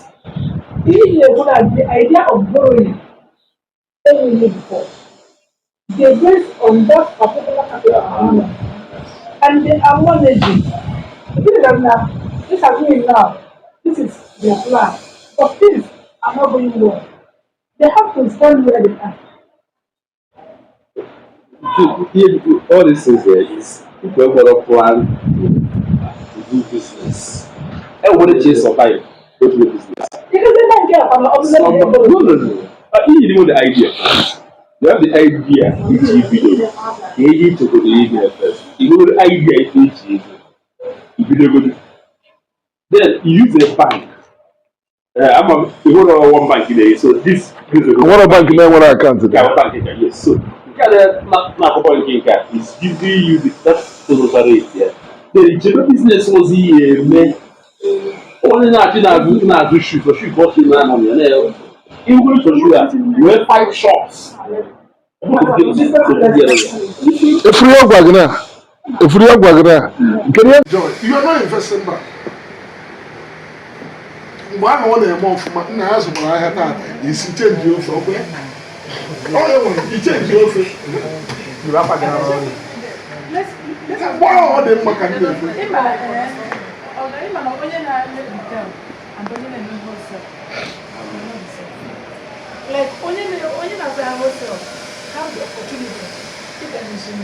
if you have the idea of borrowing, then we need before. They based on that particular capital and they are managing. This are doing now. This is their plan. But things are not going well. They have to stand where they are. All this is people got a plan to do business. Everybody just survive. Go to the business. Because they don't care about the No. You know the idea. You have the idea. You need to go to the idea first. You know the idea is you then you use a bank. You go to one bank today. So this What a bank name, what I account today. Yes. So is giving you that's total rate. Yeah. The general business was here. Only not to shoot what you man. You go to shoot. You have 5 shops. If we are Wagner, If you are going Joy, you are not investing back. Why I want a month, my house, I have that. Is change you for okay? Oh, you change your face. You are packing around. Why all the money can do? Like only as I was have the opportunity to get this in.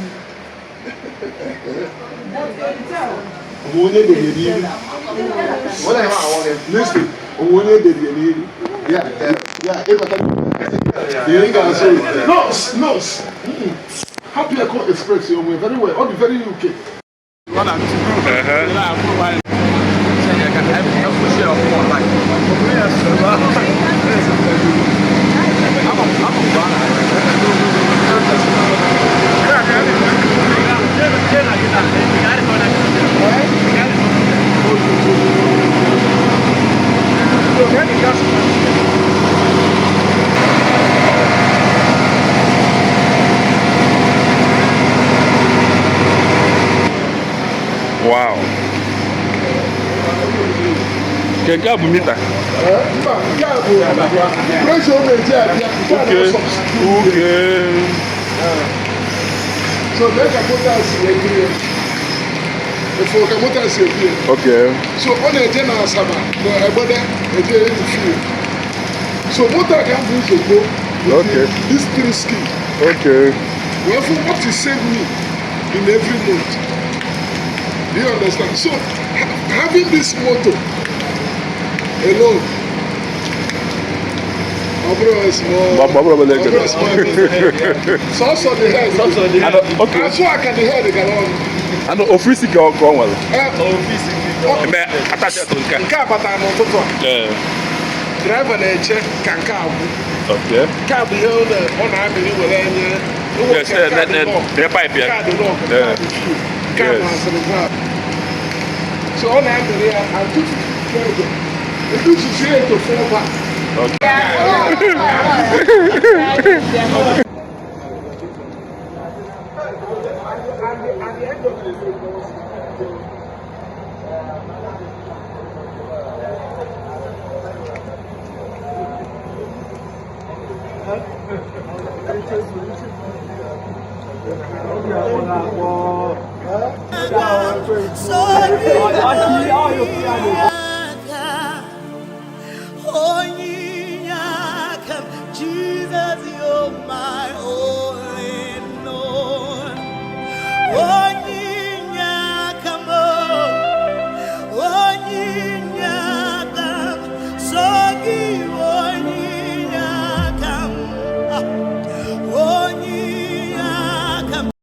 Listen, yeah. No. Happy Echo Express, you're very well. All the very UK. Wow. Kẹ̀kẹ́ àbùmítà. Okay. So make a motor here. Before the motor here. Okay. So on a general summer, no, I bother a day to fuel. So motor can do to go. Okay. This 3 scheme. Okay. Well, for what to save me in every month. Do you understand? So having this motor alone. So the head. Okay. So I can the head again. I know office go well. Me attach to car but I'm on top. Driver na check can car. Okay. Car be on I believe well yes, the pipe here. Car so on I believe I took it. It is straight to fall back. Okay. Oh,